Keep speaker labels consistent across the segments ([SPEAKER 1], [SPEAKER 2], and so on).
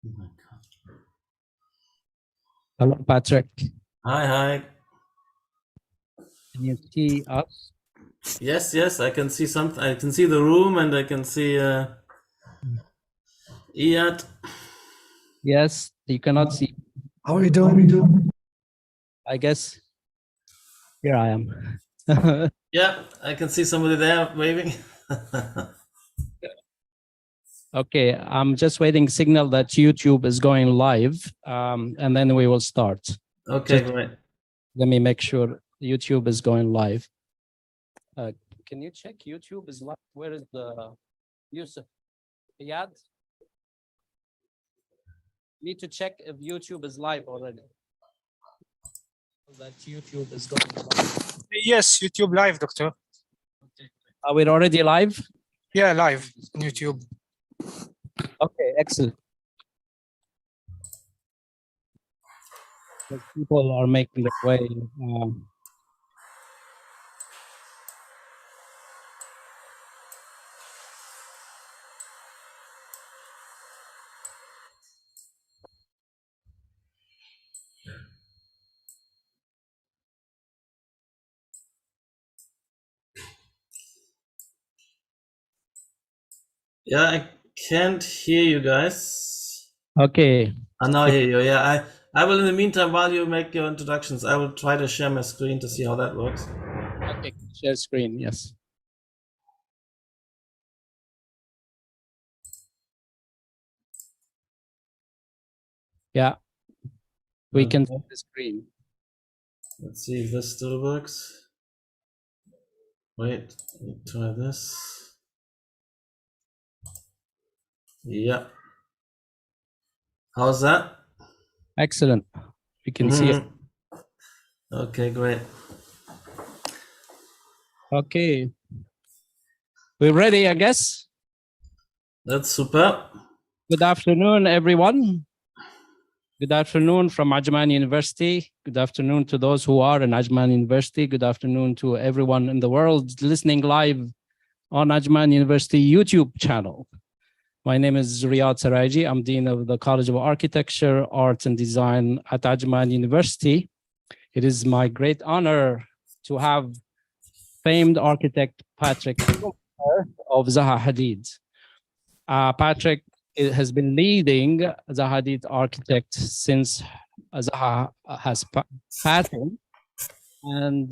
[SPEAKER 1] Oh my God.
[SPEAKER 2] Hello, Patrick.
[SPEAKER 1] Hi.
[SPEAKER 2] Can you see us?
[SPEAKER 1] Yes, I can see something. I can see the room and I can see Iyad.
[SPEAKER 2] Yes, you cannot see.
[SPEAKER 3] How are you doing?
[SPEAKER 2] I guess here I am.
[SPEAKER 1] Yeah, I can see somebody there waving.
[SPEAKER 2] Okay, I'm just waiting signal that YouTube is going live, and then we will start.
[SPEAKER 1] Okay,
[SPEAKER 2] Just
[SPEAKER 1] great.
[SPEAKER 2] let me make sure YouTube is going live. Can you check YouTube is live? Where is the Yusuf? Iyad? Need to check if YouTube is live already. That YouTube is going live.
[SPEAKER 3] Yes, YouTube live, doctor.
[SPEAKER 2] Are we already live?
[SPEAKER 3] Yeah, live on YouTube.
[SPEAKER 2] Okay, excellent. Because people are making their way.
[SPEAKER 1] Yeah, I can't hear you guys.
[SPEAKER 2] Okay.
[SPEAKER 1] Now I hear you. Yeah, I will in the meantime, while you make your introductions, I will try to share my screen to see how that works.
[SPEAKER 2] Okay, share screen, yes. Yeah, we can see the screen.
[SPEAKER 1] Let's see if this still works. Wait, let me try this. Yeah. How's that?
[SPEAKER 2] Excellent. We can see it.
[SPEAKER 1] Okay, great.
[SPEAKER 2] Okay. We're ready, I guess.
[SPEAKER 1] That's super.
[SPEAKER 2] Good afternoon, everyone. Good afternoon from Ajman University. Good afternoon to those who are in Ajman University. Good afternoon to everyone in the world listening live on Ajman University YouTube channel. My name is Riyad Saraji. I'm Dean of the College of Architecture, Arts and Design at Ajman University. It is my great honor to have famed architect Patrik Schumacher of Zaha Hadid. Patrik has been leading Zaha Hadid Architect since Zaha has passed, and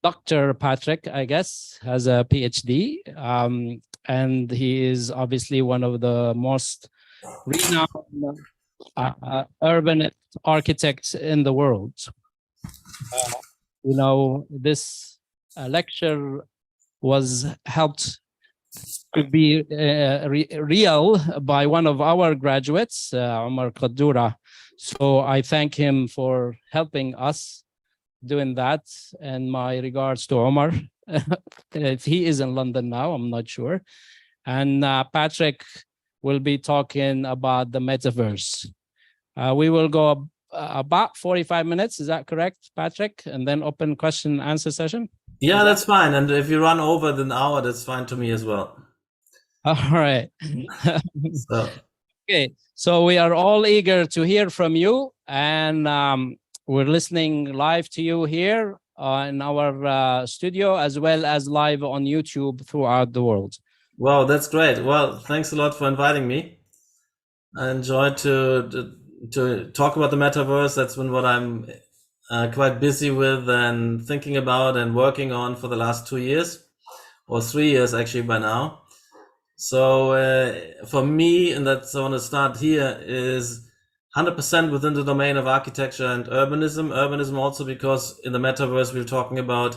[SPEAKER 2] Dr. Patrik, I guess, has a PhD, and he is obviously one of the most renowned urban architects in the world. This lecture was helped to be real by one of our graduates, Omar Qaddura. So I thank him for helping us doing that. And my regards to Omar. If he is in London now, I'm not sure. And Patrik will be talking about the metaverse. We will go about 45 minutes. Is that correct, Patrik? And then open question and answer session?
[SPEAKER 1] Yeah, that's fine. And if you run over the hour, that's fine to me as well.
[SPEAKER 2] All right. Okay, so we are all eager to hear from you, and we're listening live to you here in our studio, as well as live on YouTube throughout the world.
[SPEAKER 1] Wow, that's great. Well, thanks a lot for inviting me. I enjoyed to talk about the metaverse. That's been what I'm quite busy with and thinking about and working on for the last 2 years, or 3 years actually by now. So for me, and that's I want to start here, is 100% within the domain of architecture and urbanism. Urbanism also because in the metaverse we're talking about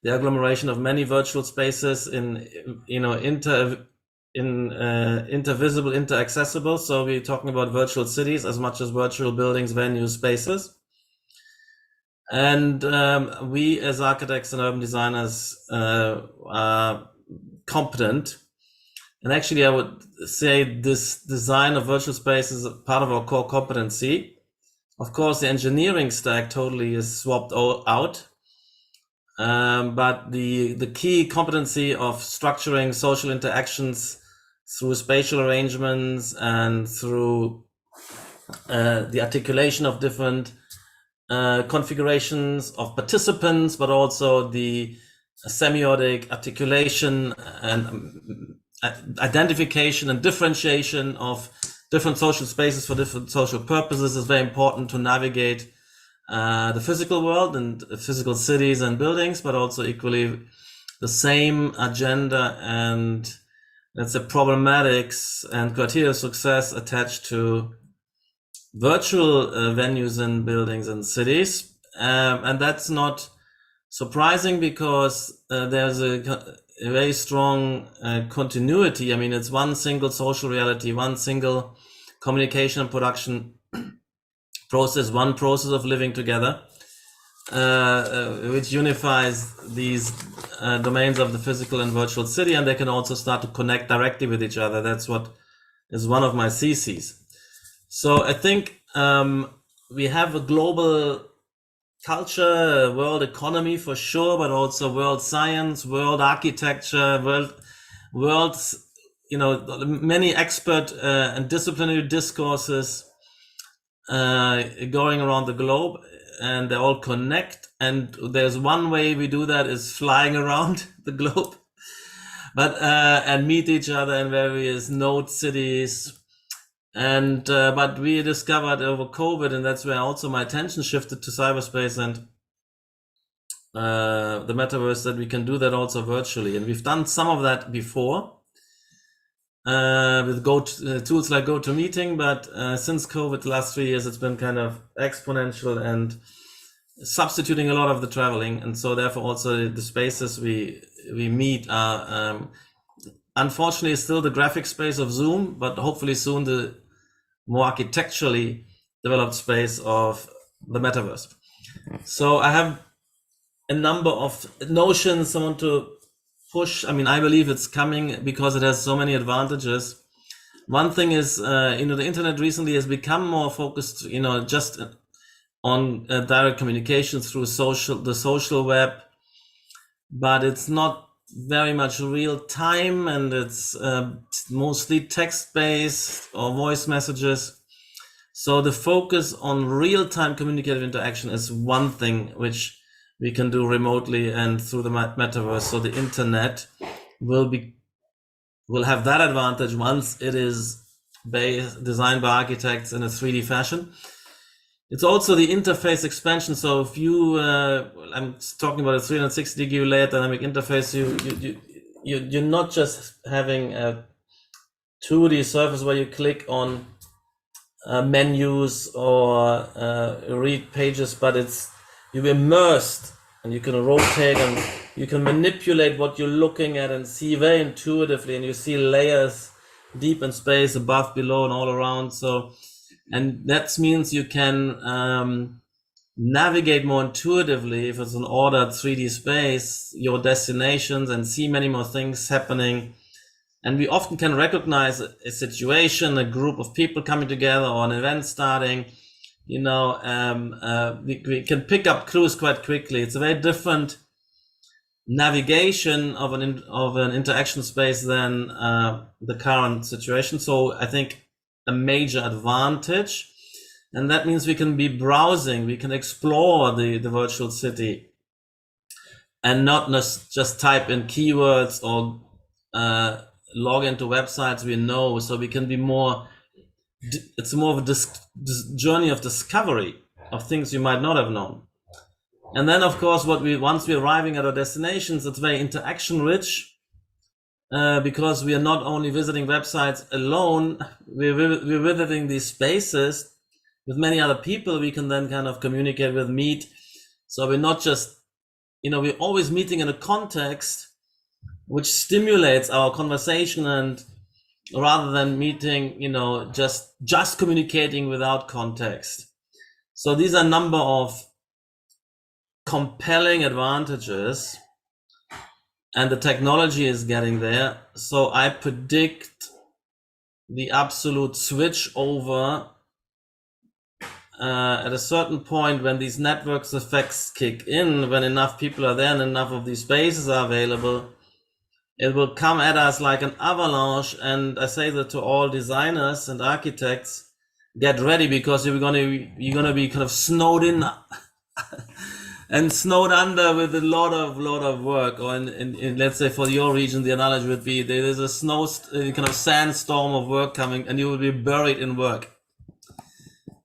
[SPEAKER 1] the agglomeration of many virtual spaces in intervisible, interaccessible. So we're talking about virtual cities as much as virtual buildings, venues, spaces. And we as architects and urban designers are competent. And actually, I would say this design of virtual space is part of our core competency. Of course, the engineering stack totally is swapped out. But the key competency of structuring social interactions through spatial arrangements and through the articulation of different configurations of participants, but also the semiotic articulation and identification and differentiation of different social spaces for different social purposes is very important to navigate the physical world and physical cities and buildings, but also equally the same agenda and let's say problematics and criteria of success attached to virtual venues and buildings and cities. And that's not surprising because there's a very strong continuity. I mean, it's one single social reality, one single communication and production process, one process of living together, which unifies these domains of the physical and virtual city, and they can also start to connect directly with each other. That's what is one of my theses. So I think we have a global culture, world economy for sure, but also world science, world architecture, world, many expert and disciplinary discourses going around the globe, and they all connect. And there's one way we do that is flying around the globe, but and meet each other in various node cities. And but we discovered over COVID, and that's where also my attention shifted to cyberspace and the metaverse, that we can do that also virtually. And we've done some of that before with tools like GoToMeeting, but since COVID, the last 3 years, it's been kind of exponential and substituting a lot of the traveling. And so therefore also the spaces we meet are unfortunately still the graphic space of Zoom, but hopefully soon the more architecturally developed space of the metaverse. So I have a number of notions I want to push. I mean, I believe it's coming because it has so many advantages. One thing is, the internet recently has become more focused, just on direct communication through the social web, but it's not very much real time, and it's mostly text-based or voice messages. So the focus on real-time communicative interaction is one thing which we can do remotely and through the metaverse. So the internet will have that advantage once it is designed by architects in a 3D fashion. It's also the interface expansion. So if I'm talking about a 360-degree layered dynamic interface, you're not just having a 2D surface where you click on menus or read pages, but you're immersed, and you can rotate and you can manipulate what you're looking at and see very intuitively, and you see layers deep in space, above, below, and all around. And that means you can navigate more intuitively, if it's an ordered 3D space, your destinations, and see many more things happening. And we often can recognize a situation, a group of people coming together, or an event starting. We can pick up clues quite quickly. It's a very different navigation of an interaction space than the current situation. So I think a major advantage, and that means we can be browsing, we can explore the virtual city, and not just type in keywords or log into websites we know. So we can be it's more of a journey of discovery of things you might not have known. And then of course once we're arriving at our destinations, it's very interaction rich. Because we are not only visiting websites alone, we're visiting these spaces with many other people we can then kind of communicate with, meet. So we're not just, we're always meeting in a context which stimulates our conversation, and rather than meeting, just communicating without context. So these are a number of compelling advantages. And the technology is getting there. So I predict the absolute switch over at a certain point when these networks effects kick in, when enough people are there and enough of these spaces are available. it will come at us like an avalanche. And I say that to all designers and architects, get ready, because you're gonna be kind of snowed in and snowed under with a lot of work. Or in let's say for your region, the analogy would be there's a kind of sandstorm of work coming, and you will be buried in work.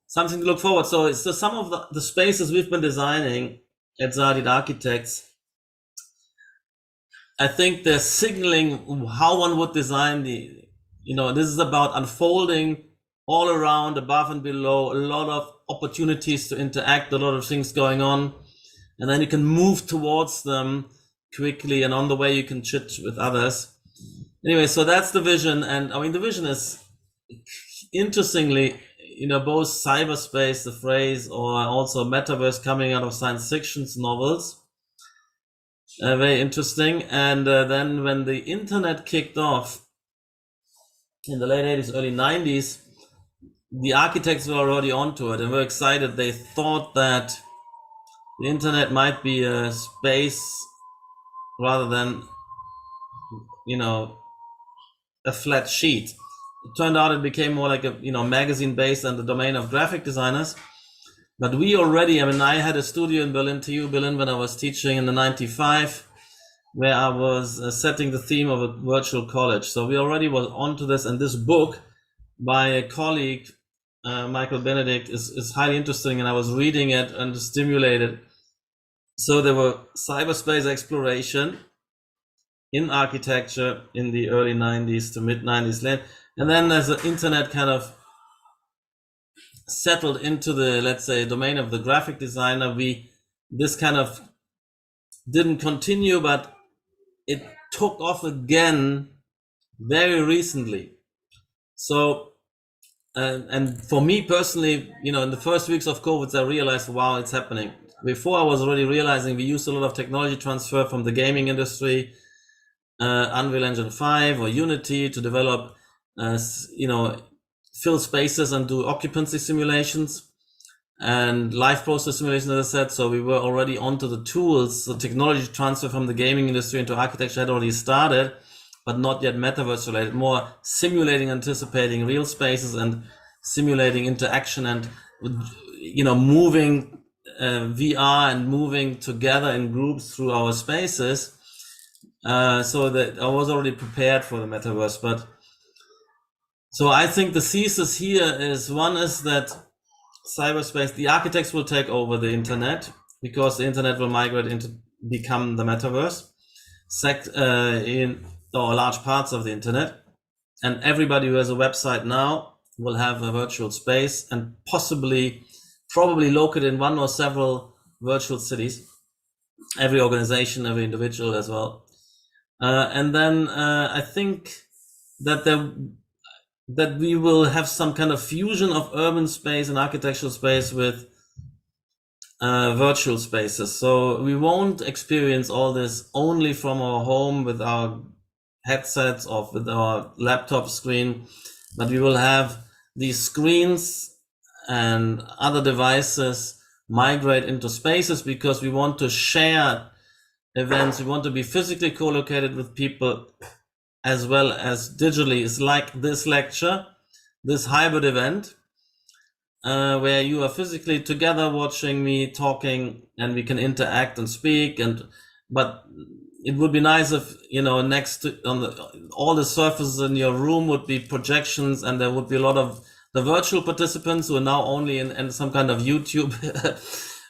[SPEAKER 1] Something to look forward. So some of the spaces we've been designing at Zardit Architects, I think they're signaling how one would design this is about unfolding all around, above and below, a lot of opportunities to interact, a lot of things going on. And then you can move towards them quickly, and on the way you can chit with others. Anyway, so that's the vision. And I mean, the vision is, interestingly, both cyberspace, the phrase, or also metaverse coming out of science fiction novels. Very interesting. And then when the internet kicked off in the late 80s, early 90s, the architects were already onto it and were excited. They thought that the internet might be a space rather than, a flat sheet. It turned out it became more like a, magazine based on the domain of graphic designers. But we already, I had a studio in TU Berlin, when I was teaching in the 95, where I was setting the theme of a virtual college. So we already was onto this, and this book by a colleague, Michael Benedict, is highly interesting, and I was reading it and stimulated. So there were cyberspace exploration in architecture in the early 90s to mid 90s late. And then as the internet kind of settled into the, let's say, domain of the graphic designer, this kind of didn't continue, but it took off again very recently. So, and for me personally, in the first weeks of COVID, I realized, wow, it's happening. Before I was already realizing we used a lot of technology transfer from the gaming industry, Unreal Engine 5 or Unity, to develop, fill spaces and do occupancy simulations and live process simulations, as I said. So we were already onto the tools. The technology transfer from the gaming industry into architecture had already started, but not yet metaverse related, more simulating, anticipating real spaces and simulating interaction and, moving VR and moving together in groups through our spaces. So that I was already prepared for the metaverse. But so I think the thesis here is, one is that cyberspace, the architects will take over the internet, because the internet will migrate into become the metaverse, or large parts of the internet. And everybody who has a website now will have a virtual space, and probably located in one or several virtual cities, every organization, every individual as well. And then I think that we will have some kind of fusion of urban space and architectural space with virtual spaces. So we won't experience all this only from our home with our headsets or with our laptop screen, but we will have these screens and other devices migrate into spaces, because we want to share events. We want to be physically co-located with people as well as digitally. It's like this lecture, this hybrid event, where you are physically together watching me talking, and we can interact and speak. But it would be nice if, next to all the surfaces in your room would be projections, and there would be a lot of the virtual participants who are now only in some kind of YouTube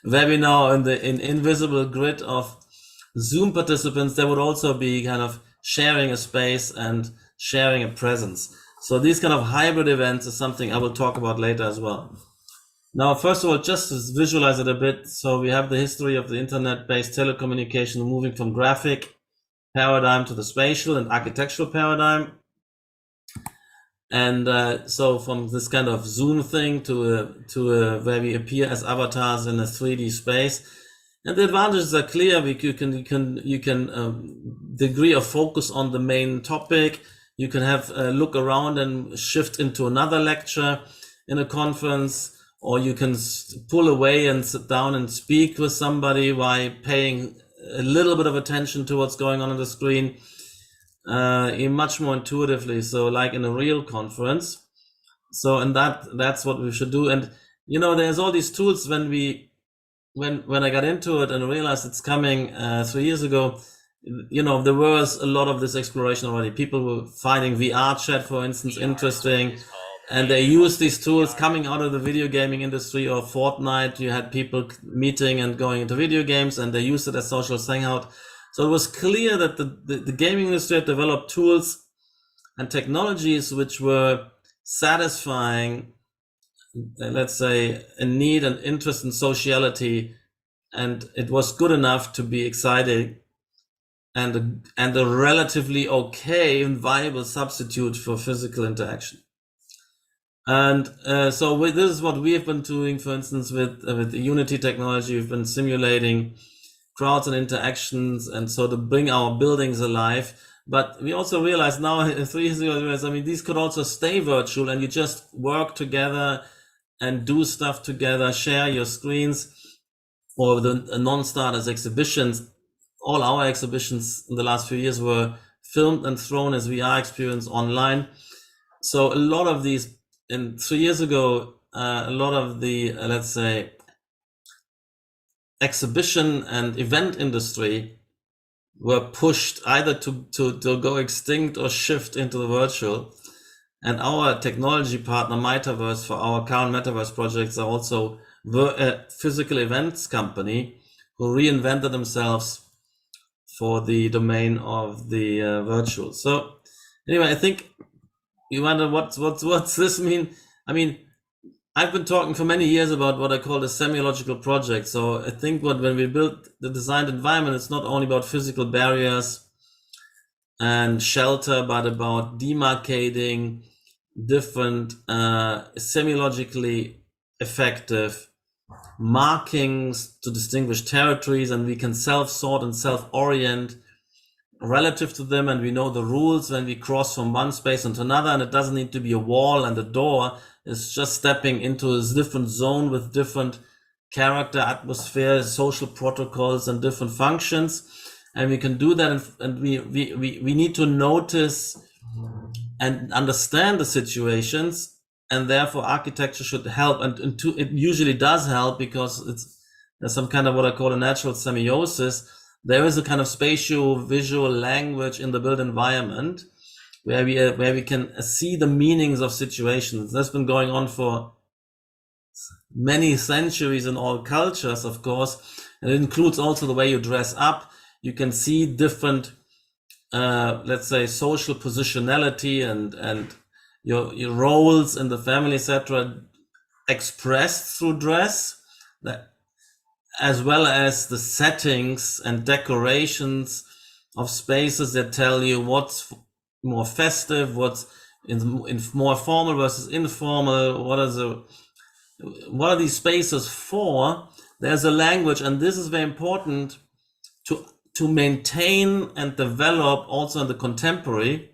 [SPEAKER 1] webinar, in invisible grid of Zoom participants. There would also be kind of sharing a space and sharing a presence. So these kind of hybrid events is something I will talk about later as well. Now, first of all, just to visualize it a bit. So we have the history of the internet-based telecommunication moving from graphic paradigm to the spatial and architectural paradigm. And so from this kind of Zoom thing to where we appear as avatars in a 3D space. And the advantages are clear. You can degree of focus on the main topic. You can have a look around and shift into another lecture in a conference, or you can pull away and sit down and speak with somebody while paying a little bit of attention to what's going on the screen. much more intuitively. So like in a real conference. So, and that's what we should do. And, you know, there's all these tools when I got into it and realized it's coming 3 years ago, you know, there was a lot of this exploration already. People were finding VR chat, for instance, interesting. And they use these tools coming out of the video gaming industry or Fortnite. You had people meeting and going into video games, and they used it as social hangout. So it was clear that the gaming industry had developed tools and technologies which were satisfying, let's say, a need and interest in sociality, and it was good enough to be exciting and a relatively okay and viable substitute for physical interaction. And so this is what we have been doing, for instance, with the Unity technology. We've been simulating crowds and interactions, and so to bring our buildings alive. But we also realized now, 3 years ago, I mean, these could also stay virtual, and you just work together and do stuff together, share your screens, or the non-starters exhibitions. All our exhibitions in the last few years were filmed and thrown as VR experience online. So a lot of these, and 3 years ago, a lot of the, let's say, exhibition and event industry were pushed either to go extinct or shift into the virtual. And our technology partner, Metaverse, for our current Metaverse projects, are also a physical events company who reinvented themselves for the domain of the virtual. So anyway, I think you wonder what's this mean? I mean, I've been talking for many years about what I call the semiological project. So I think when we built the designed environment, it's not only about physical barriers and shelter, but about demarcating different semiologically effective markings to distinguish territories, and we can self-sort and self-orient relative to them, and we know the rules when we cross from one space into another, and it doesn't need to be a wall and a door. It's just stepping into a different zone with different character, atmosphere, social protocols, and different functions. And we can do that, and we need to notice and understand the situations, and therefore architecture should help, and it usually does help, because there's some kind of what I call a natural semiosis. There is a kind of spatial visual language in the built environment where we can see the meanings of situations. That's been going on for many centuries in all cultures, of course, and it includes also the way you dress up. You can see different, let's say, social positionality and your roles in the family, etc., expressed through dress, as well as the settings and decorations of spaces that tell you what's more festive, what's in more formal versus informal, what are these spaces for. There's a language, and this is very important to maintain and develop also in the contemporary.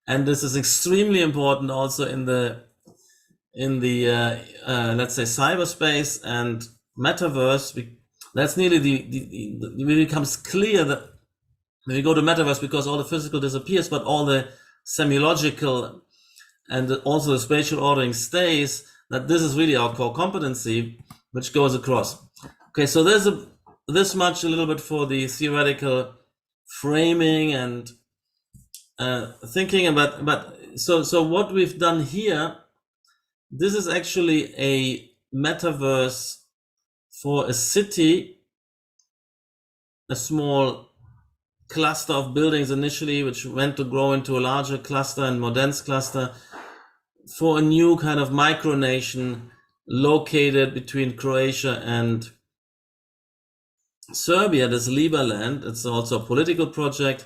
[SPEAKER 1] And this is extremely important also in the let's say cyberspace and metaverse. That's nearly it becomes clear that when we go to metaverse, because all the physical disappears, but all the semiological and also the spatial ordering stays, that this is really our core competency, which goes across. Okay, so there's this much a little bit for the theoretical framing and thinking about, but so what we've done here, this is actually a metaverse for a city, a small cluster of buildings initially, which went to grow into a larger cluster and more dense cluster, for a new kind of micronation located between Croatia and Serbia, this Liberland. It's also a political project.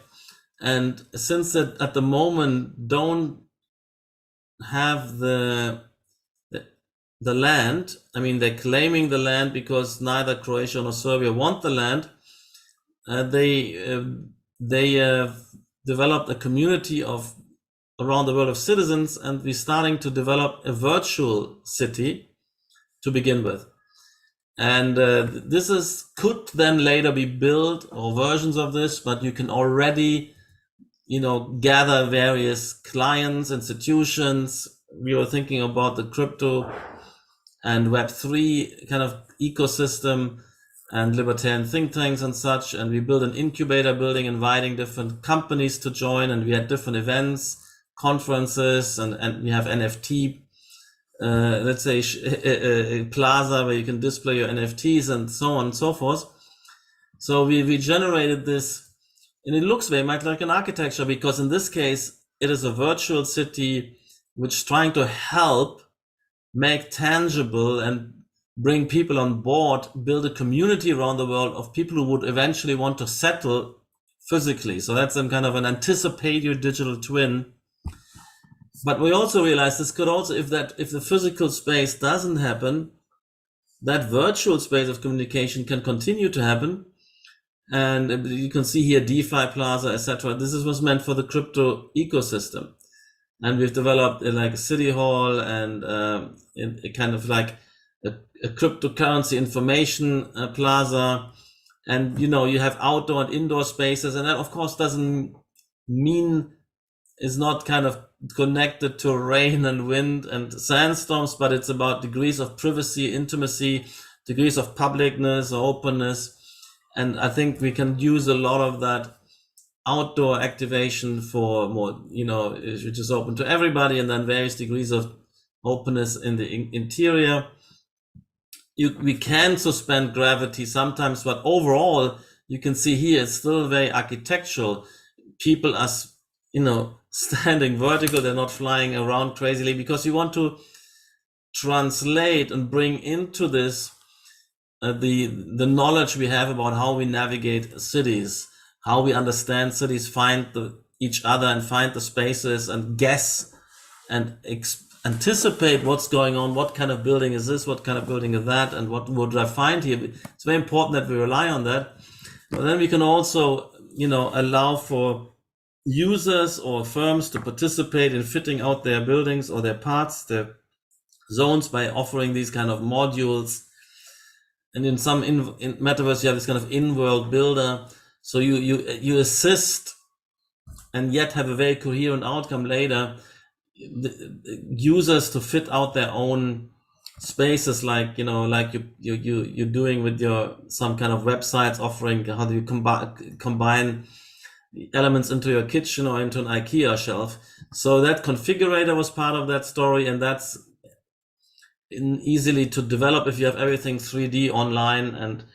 [SPEAKER 1] And since that at the moment don't have the land, I mean, they're claiming the land because neither Croatia nor Serbia want the land. They have developed a community of around the world of citizens, and we're starting to develop a virtual city to begin with. And this could then later be built, or versions of this, but you can already gather various clients, institutions. We were thinking about the crypto and Web3 kind of ecosystem and libertarian think tanks and such. And we built an incubator building, inviting different companies to join. And we had different events, conferences, and we have NFT, let's say a plaza where you can display your NFTs and so on and so forth. So we generated this. And it looks very much like an architecture, because in this case, it is a virtual city which is trying to help make tangible and bring people on board, build a community around the world of people who would eventually want to settle physically. So that's some kind of an anticipatory digital twin. But we also realized this could also, if the physical space doesn't happen, that virtual space of communication can continue to happen. And you can see here DeFi Plaza, etc. This was meant for the crypto ecosystem, and we've developed like a city hall and a kind of like a cryptocurrency information plaza, and you have outdoor and indoor spaces, and that of course doesn't mean is not kind of connected to rain and wind and sandstorms, but it's about degrees of privacy, intimacy, degrees of publicness or openness. And I think we can use a lot of that outdoor activation for more, which is open to everybody, and then various degrees of openness in the interior. We can suspend gravity sometimes, but overall, you can see here it's still very architectural. People are, standing vertical; they're not flying around crazily, because you want to translate and bring into this the knowledge we have about how we navigate cities, how we understand cities, find each other and find the spaces and guess and anticipate what's going on. What kind of building is this? What kind of building is that? And what would I find here? It's very important that we rely on that. But then we can also, allow for users or firms to participate in fitting out their buildings or their parts, their zones, by offering these kind of modules. And in some in metaverse, you have this kind of in-world builder. So you assist and yet have a very coherent outcome later. The users to fit out their own spaces, like you're doing with some kind of websites offering how do you combine the elements into your kitchen or into an IKEA shelf. So that configurator was part of that story, and that's easily to develop if you have everything 3D online and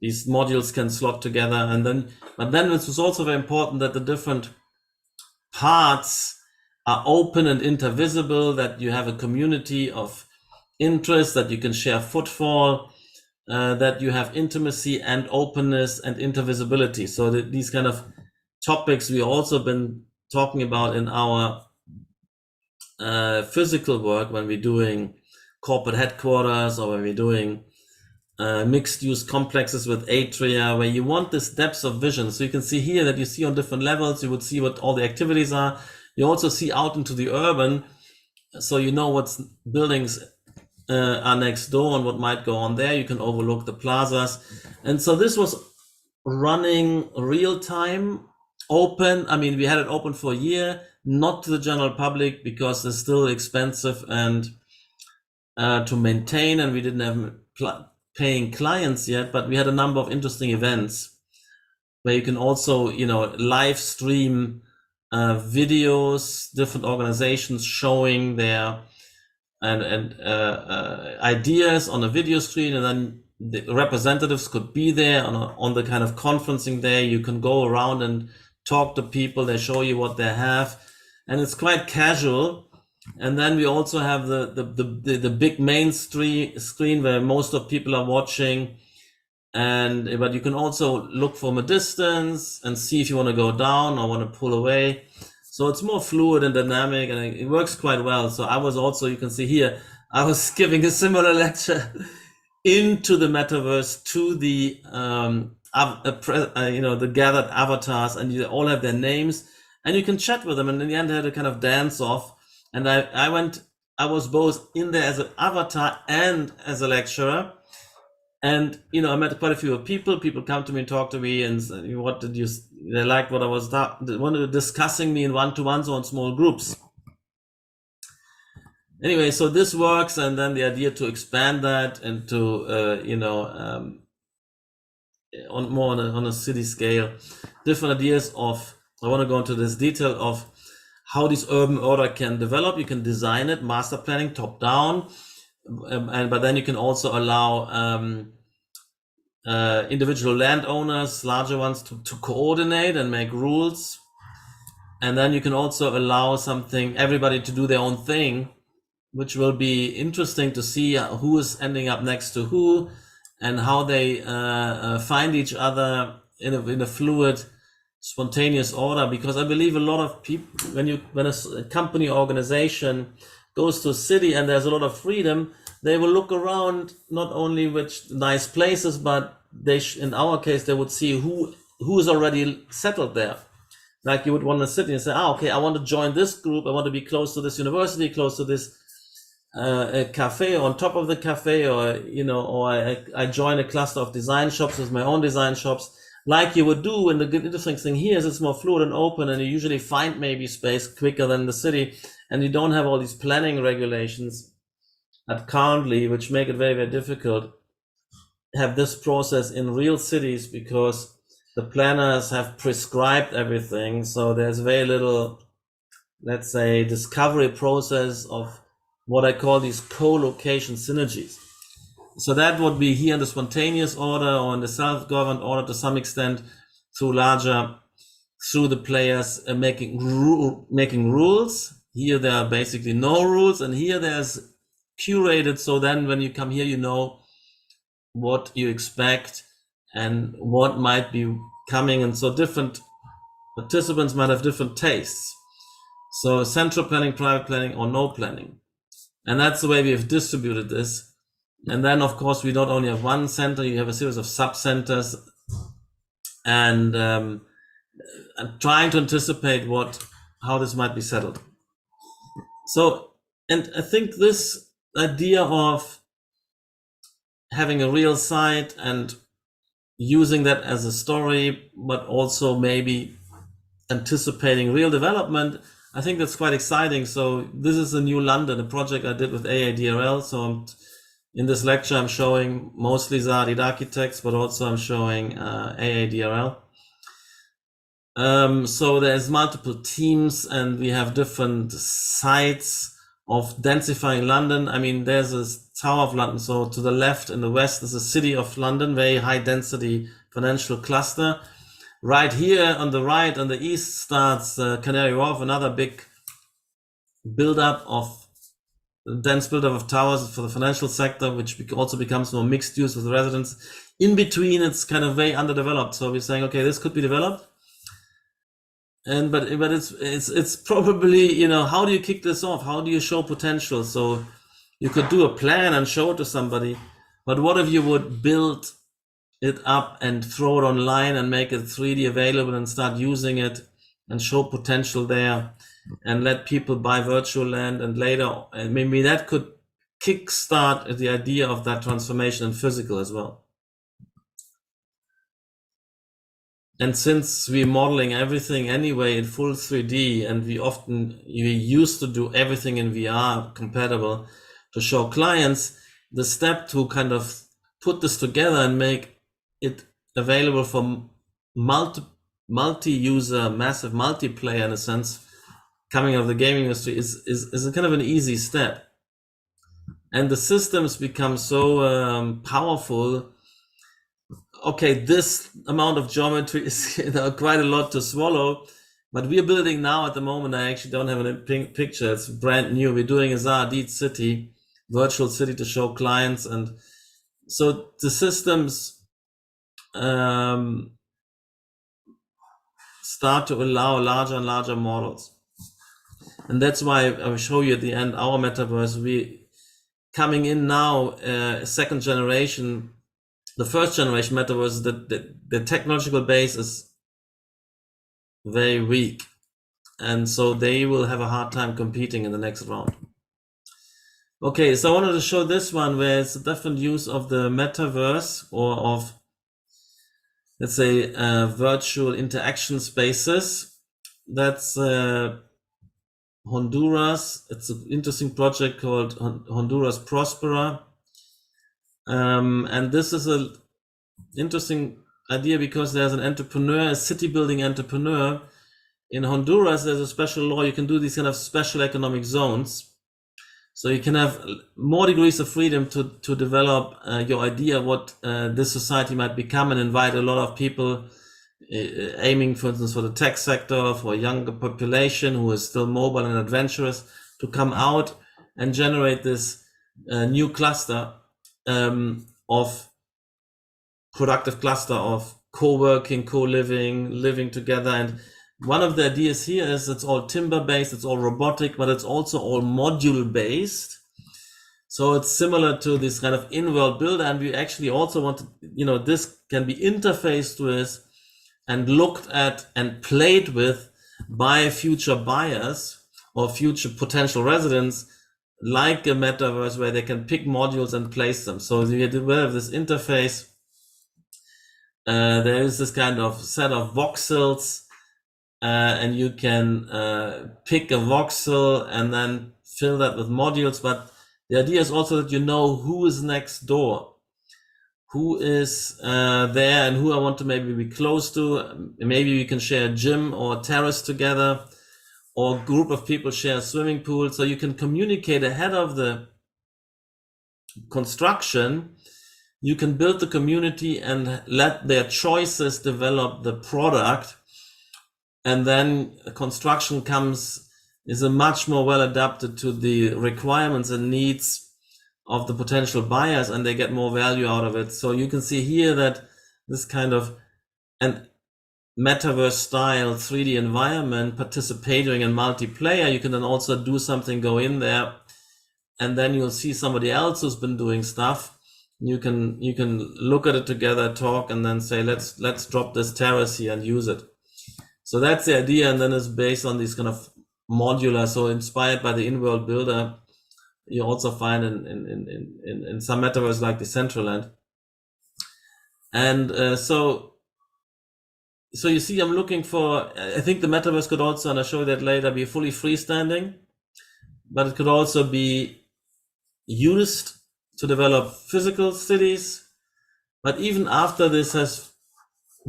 [SPEAKER 1] these modules can slot together. But then it was also very important that the different parts are open and intervisible, that you have a community of interest, that you can share footfall, that you have intimacy and openness and intervisibility. So these kind of topics we also been talking about in our physical work when we're doing corporate headquarters, or when we're doing mixed-use complexes with atria, where you want this depth of vision. So you can see here that you see on different levels, you would see what all the activities are. You also see out into the urban, so you know what buildings are next door and what might go on there. You can overlook the plazas. And so this was running real time, open. I mean, we had it open for a year, not to the general public because it's still expensive and to maintain, and we didn't have paying clients yet, but we had a number of interesting events where you can also, live stream videos, different organizations showing their ideas on a video screen, and then the representatives could be there on the kind of conferencing day. You can go around and talk to people. They show you what they have, and it's quite casual. And then we also have the big main screen where most of people are watching, but you can also look from a distance and see if you want to go down or want to pull away. So it's more fluid and dynamic, and it works quite well. So I was also, you can see here, I was giving a similar lecture into the metaverse to the the gathered avatars, and you all have their names, and you can chat with them. And in the end, I had a kind of dance off. And I was both in there as an avatar and as a lecturer. And I met quite a few people. People come to me and talk to me, and say, what did you? They liked what I was discussing me in one-to-ones or in small groups. Anyway, so this works, and then the idea to expand that into on a city scale, different ideas of. I want to go into this detail of how this urban order can develop. You can design it, master planning, top down, but then you can also allow individual landowners, larger ones, to coordinate and make rules. And then you can also allow everybody to do their own thing, which will be interesting to see who is ending up next to who and how they find each other in a fluid, spontaneous order. Because I believe a lot of people, when a company organization goes to a city and there's a lot of freedom, they will look around not only which nice places, but in our case, they would see who is already settled there. Like you would want to sit and say, okay, I want to join this group. I want to be close to this university, close to this cafe, on top of the cafe, or I join a cluster of design shops with my own design shops, like you would do. And the interesting thing here is it's more fluid and open, and you usually find maybe space quicker than the city, and you don't have all these planning regulations currently, which make it very, very difficult to have this process in real cities, because the planners have prescribed everything. So there's very little, let's say, discovery process of what I call these co-location synergies. So that would be here in the spontaneous order or in the self-governed order to some extent, through the players making rules. Here there are basically no rules, and here there's curated. So then when you come here, you know what you expect and what might be coming. And so different participants might have different tastes. So central planning, private planning, or no planning. And that's the way we have distributed this. And then, of course, we not only have one center, you have a series of sub-centers, and I'm trying to anticipate how this might be settled. So, and I think this idea of having a real site and using that as a story, but also maybe anticipating real development, I think that's quite exciting. So this is a new London, a project I did with AADRL. So in this lecture, I'm showing mostly Zaadid architects, but also I'm showing AADRL. So there's multiple teams, and we have different sites of densifying London. I mean, there's a Tower of London. So to the left in the west is the City of London, very high density financial cluster. Right here on the right, on the east, starts Canary Wharf, another big dense buildup of towers for the financial sector, which also becomes more mixed use with residents. In between, it's kind of very underdeveloped. So we're saying, okay, this could be developed. But it's probably, how do you kick this off? How do you show potential? So you could do a plan and show it to somebody, but what if you would build it up and throw it online and make it 3D available and start using it and show potential there and let people buy virtual land, and later, and maybe that could kickstart the idea of that transformation in physical as well. And since we're modeling everything anyway in full 3D, and we used to do everything in VR compatible to show clients, the step to kind of put this together and make it available for multi-user, massive multiplayer in a sense, coming out of the gaming industry is a kind of an easy step. And the systems become so powerful. Okay, this amount of geometry is quite a lot to swallow, but we're building now at the moment. I actually don't have a picture. It's brand new. We're doing a Zaadid city, virtual city, to show clients. And so the systems start to allow larger and larger models. And that's why I will show you at the end our metaverse. We coming in now, second generation. The first generation metaverse, the technological base is very weak, and so they will have a hard time competing in the next round. Okay, so I wanted to show this one where it's a different use of the metaverse or of, let's say, virtual interaction spaces. That's Honduras. It's an interesting project called Honduras Prospera. And this is an interesting idea because there's an entrepreneur, a city building entrepreneur. In Honduras, there's a special law. You can do these kind of special economic zones. So you can have more degrees of freedom to develop your idea of what this society might become and invite a lot of people aiming, for instance, for the tech sector, for a younger population who is still mobile and adventurous to come out and generate this new cluster of productive cluster of co-working, co-living, living together. And one of the ideas here is it's all timber-based, it's all robotic, but it's also all module-based. So it's similar to this kind of in-world builder. And we actually also want to, this can be interfaced with and looked at and played with by future buyers or future potential residents, like a metaverse where they can pick modules and place them. So you have this interface. There is this kind of set of voxels, and you can pick a voxel and then fill that with modules. But the idea is also that you know who is next door, who is there, and who I want to maybe be close to. Maybe we can share a gym or a terrace together, or a group of people share a swimming pool. So you can communicate ahead of the construction. You can build the community and let their choices develop the product. And then construction is a much more well adapted to the requirements and needs of the potential buyers, and they get more value out of it. So you can see here that this kind of an metaverse style 3D environment, participating and multiplayer, you can then also do something, go in there, and then you'll see somebody else who's been doing stuff. You can look at it together, talk, and then say, let's drop this terrace here and use it. So that's the idea, and then it's based on these kind of modular, so inspired by the in-world builder. You also find in some metaverse like Decentraland. And so you see, I'm looking for, I think the metaverse could also, and I'll show you that later, be fully freestanding, but it could also be used to develop physical cities. But even after this has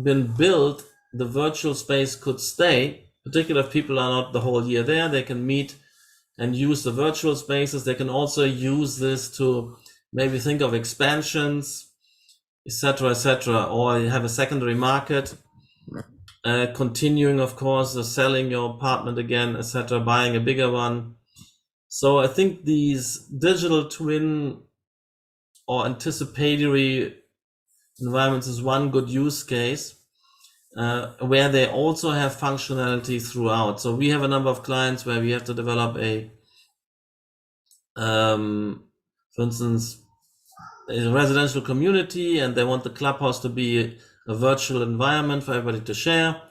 [SPEAKER 1] been built, the virtual space could stay, particularly if people are not the whole year there. They can meet and use the virtual spaces. They can also use this to maybe think of expansions, etc., or you have a secondary market, continuing, of course, selling your apartment again, etc., buying a bigger one. So I think these digital twin or anticipatory environments is one good use case. Where they also have functionality throughout. So we have a number of clients where we have to develop a, for instance, a residential community, and they want the clubhouse to be a virtual environment for everybody to share.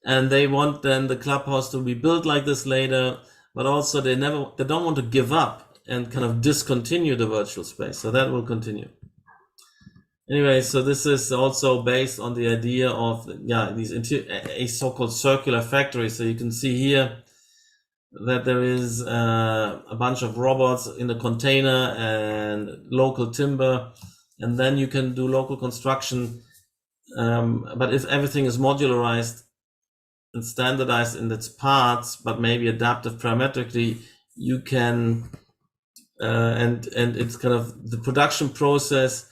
[SPEAKER 1] And they want then the clubhouse to be built like this later, but also they don't want to give up and kind of discontinue the virtual space. So that will continue. Anyway, so this is also based on the idea of a so-called circular factory. So you can see here that there is a bunch of robots in a container and local timber, and then you can do local construction. But if everything is modularized and standardized in its parts, but maybe adaptive parametrically, you can and it's kind of the production process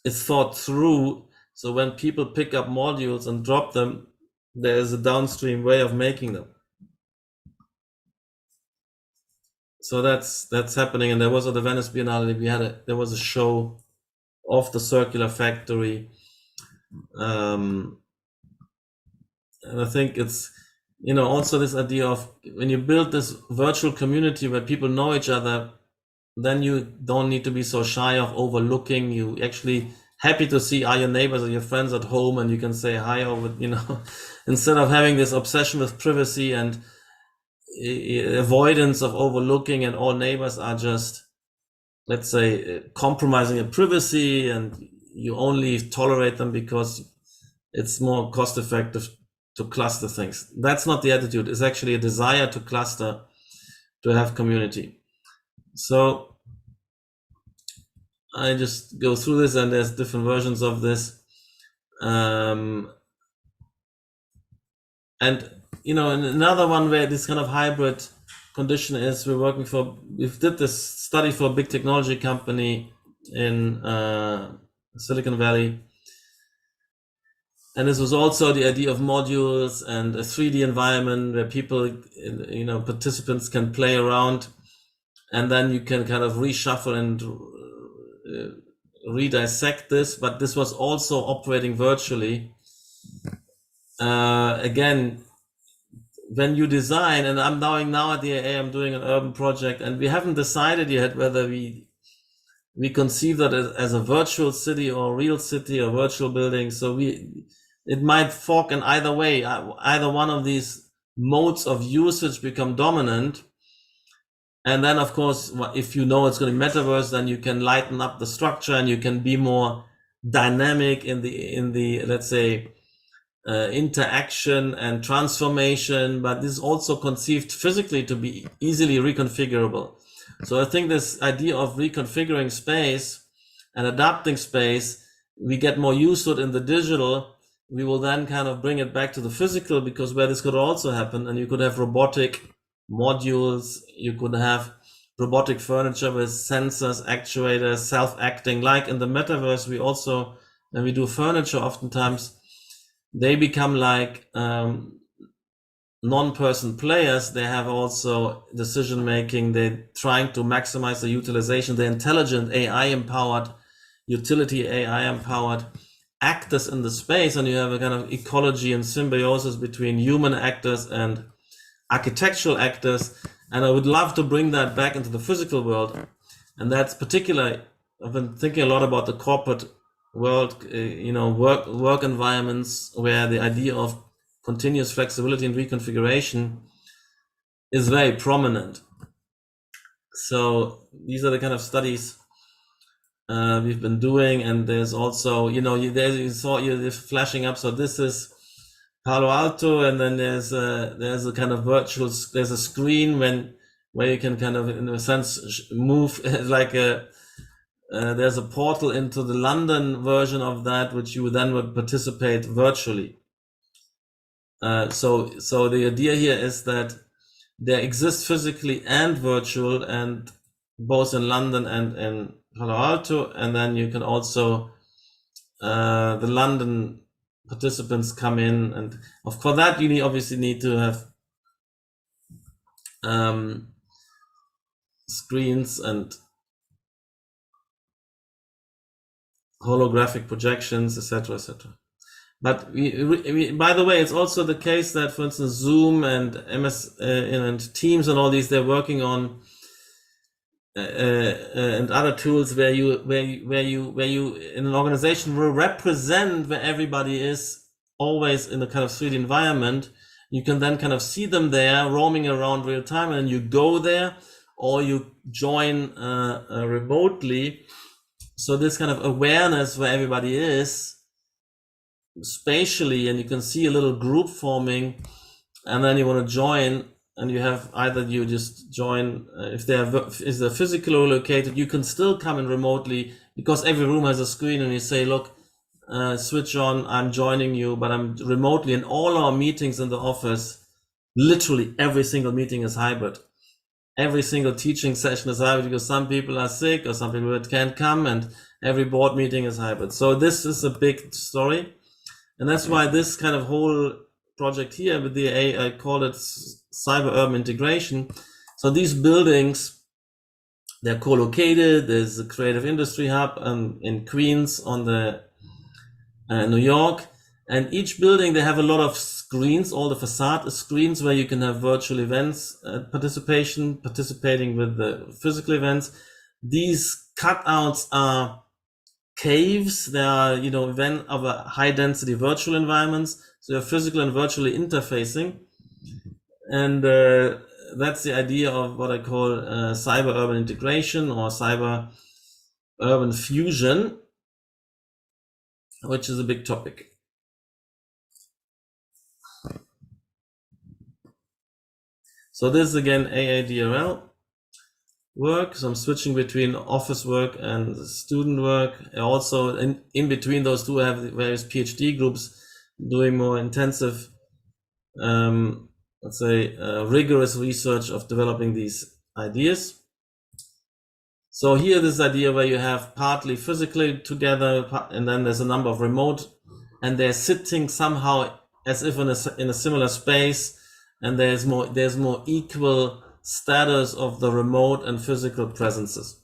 [SPEAKER 1] is thought through. So when people pick up modules and drop them, there is a downstream way of making them. So that's happening. And there was at the Venice Biennale, there was a show of the circular factory. And I think it's, also this idea of when you build this virtual community where people know each other, then you don't need to be so shy of overlooking. You actually happy to see are your neighbors or your friends at home, and you can say hi over, instead of having this obsession with privacy and avoidance of overlooking, and all neighbors are just, let's say, compromising your privacy, and you only tolerate them because it's more cost effective to cluster things. That's not the attitude. It's actually a desire to cluster, to have community. So I just go through this, and there's different versions of this. And another one where this kind of hybrid condition is, we did this study for a big technology company in Silicon Valley. And this was also the idea of modules and a 3D environment where people, participants can play around, and then you can kind of reshuffle and redissect this. But this was also operating virtually. Again, when you design, and I'm now at the AA, I'm doing an urban project, and we haven't decided yet whether we conceive that as a virtual city or a real city or virtual building. So it might fork in either way. Either one of these modes of usage become dominant. And then, of course, if you know it's going to be metaverse, then you can lighten up the structure and you can be more dynamic in the let's say, interaction and transformation. But this is also conceived physically to be easily reconfigurable. So I think this idea of reconfiguring space and adapting space, we get more used to it in the digital. We will then kind of bring it back to the physical, because where this could also happen, and you could have robotic modules, you could have robotic furniture with sensors, actuators, self-acting. Like in the metaverse, we also, when we do furniture, oftentimes they become like non-person players. They have also decision-making. They're trying to maximize the utilization. They're intelligent, AI-empowered, utility AI-empowered actors in the space, and you have a kind of ecology and symbiosis between human actors and architectural actors. And I would love to bring that back into the physical world. And that's particularly, I've been thinking a lot about the corporate world, work environments where the idea of continuous flexibility and reconfiguration is very prominent. So these are the kind of studies we've been doing. And there's also, you saw this flashing up. So this is Palo Alto, and then there's a kind of virtual, there's a screen where you can kind of, in a sense, move like there's a portal into the London version of that, which you then would participate virtually. So the idea here is that there exists physically and virtual, and both in London and in Palo Alto. And then you can also, the London participants come in, and for that you obviously need to have screens and holographic projections, etc., etc. But we, by the way, it's also the case that, for instance, Zoom and MS and Teams and all these, they're working on and other tools where you in an organization will represent where everybody is, always in a kind of 3D environment. You can then kind of see them there roaming around real time, and you go there or you join remotely. So this kind of awareness where everybody is spatially, and you can see a little group forming, and then you want to join, and you have either you just join, if they're physically located, you can still come in remotely, because every room has a screen, and you say, look, switch on, I'm joining you, but I'm remotely. And all our meetings in the office, literally every single meeting is hybrid. Every single teaching session is hybrid, because some people are sick or some people can't come, and every board meeting is hybrid. So this is a big story. And that's why this kind of whole project here with the I call it cyber urban integration. So these buildings, they're co-located. There's a creative industry hub in Queens on the New York, and each building, they have a lot of screens. All the facade is screens where you can have virtual events, participating with the physical events. These cutouts are caves. They are, event of a high density virtual environments. So you're physical and virtually interfacing. And that's the idea of what I call cyber-urban integration or cyber-urban fusion, which is a big topic. So this is again AADRL work. So I'm switching between office work and student work. Also in between those two, I have various PhD groups doing more intensive, let's say, rigorous research of developing these ideas. So here, this idea where you have partly physically together, and then there's a number of remote, and they're sitting somehow as if in a similar space, and there's more equal status of the remote and physical presences.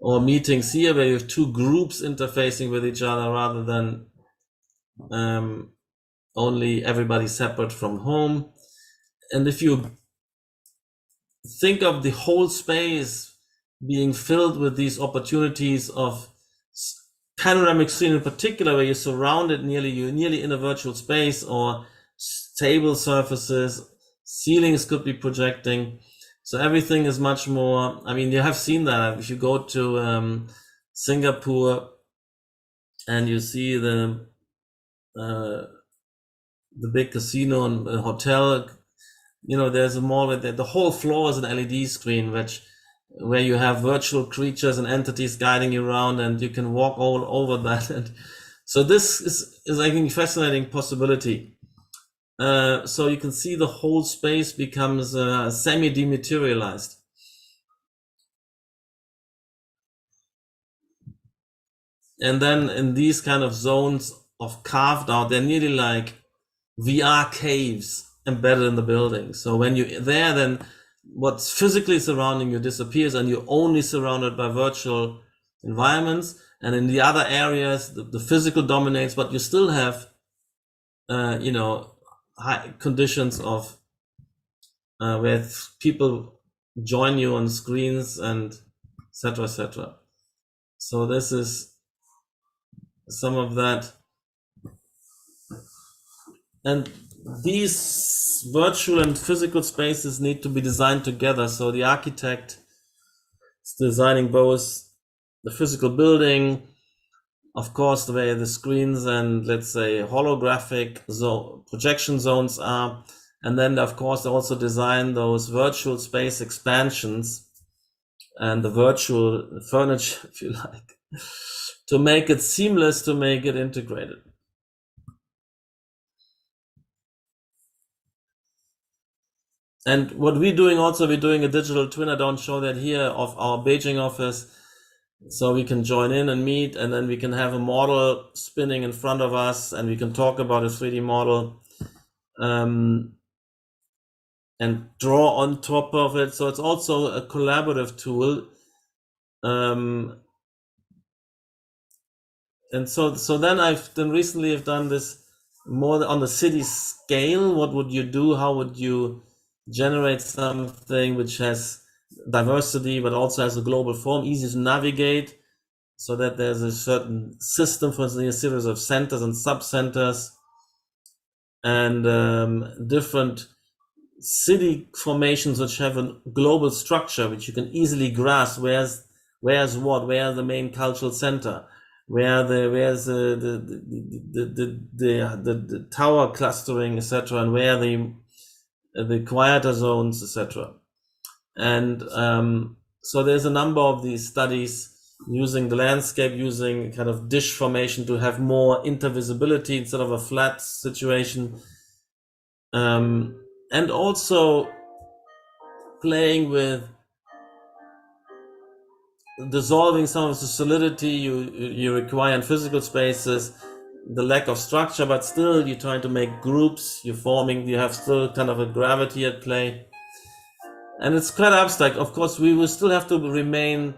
[SPEAKER 1] Or meetings here where you have two groups interfacing with each other rather than only everybody separate from home. And if you think of the whole space being filled with these opportunities of panoramic screen in particular, where you're surrounded you're nearly in a virtual space, or table surfaces, ceilings could be projecting. So everything is much more, I mean, you have seen that if you go to Singapore and you see the big casino and hotel, you know, there's a mall where the whole floor is an LED screen, where you have virtual creatures and entities guiding you around, and you can walk all over that. And so this is I think, a fascinating possibility. So you can see the whole space becomes semi-dematerialized. And then in these kind of zones of carved out, they're nearly like VR caves embedded in the building. So when you're there, then what's physically surrounding you disappears, and you're only surrounded by virtual environments. And in the other areas, the physical dominates, but you still have, you know, high conditions of where people join you on screens and etc., etc. So this is some of that. And these virtual and physical spaces need to be designed together. So the architect is designing both the physical building, of course, the way the screens and, let's say, holographic projection zones are. And then, of course, they also design those virtual space expansions and the virtual furniture, if you like, to make it seamless, to make it integrated. And what we're doing also, we're doing a digital twin, I don't show that here, of our Beijing office. So we can join in and meet, and then we can have a model spinning in front of us, and we can talk about a 3D model and draw on top of it. So it's also a collaborative tool. And so then recently I've done this more on the city scale. What would you do? How would you generate something which has diversity but also has a global form, easy to navigate, so that there's a certain system, for instance, a series of centers and sub-centers and different city formations which have a global structure which you can easily grasp. Where's what? Where the main cultural center? Where's the tower clustering, etc., and where the quieter zones, etc. And so there's a number of these studies using the landscape, using kind of dish formation to have more intervisibility instead of a flat situation, and also playing with dissolving some of the solidity you require in physical spaces, the lack of structure, but still you're trying to make groups, you have still kind of a gravity at play. And it's quite abstract. Of course, we will still have to remain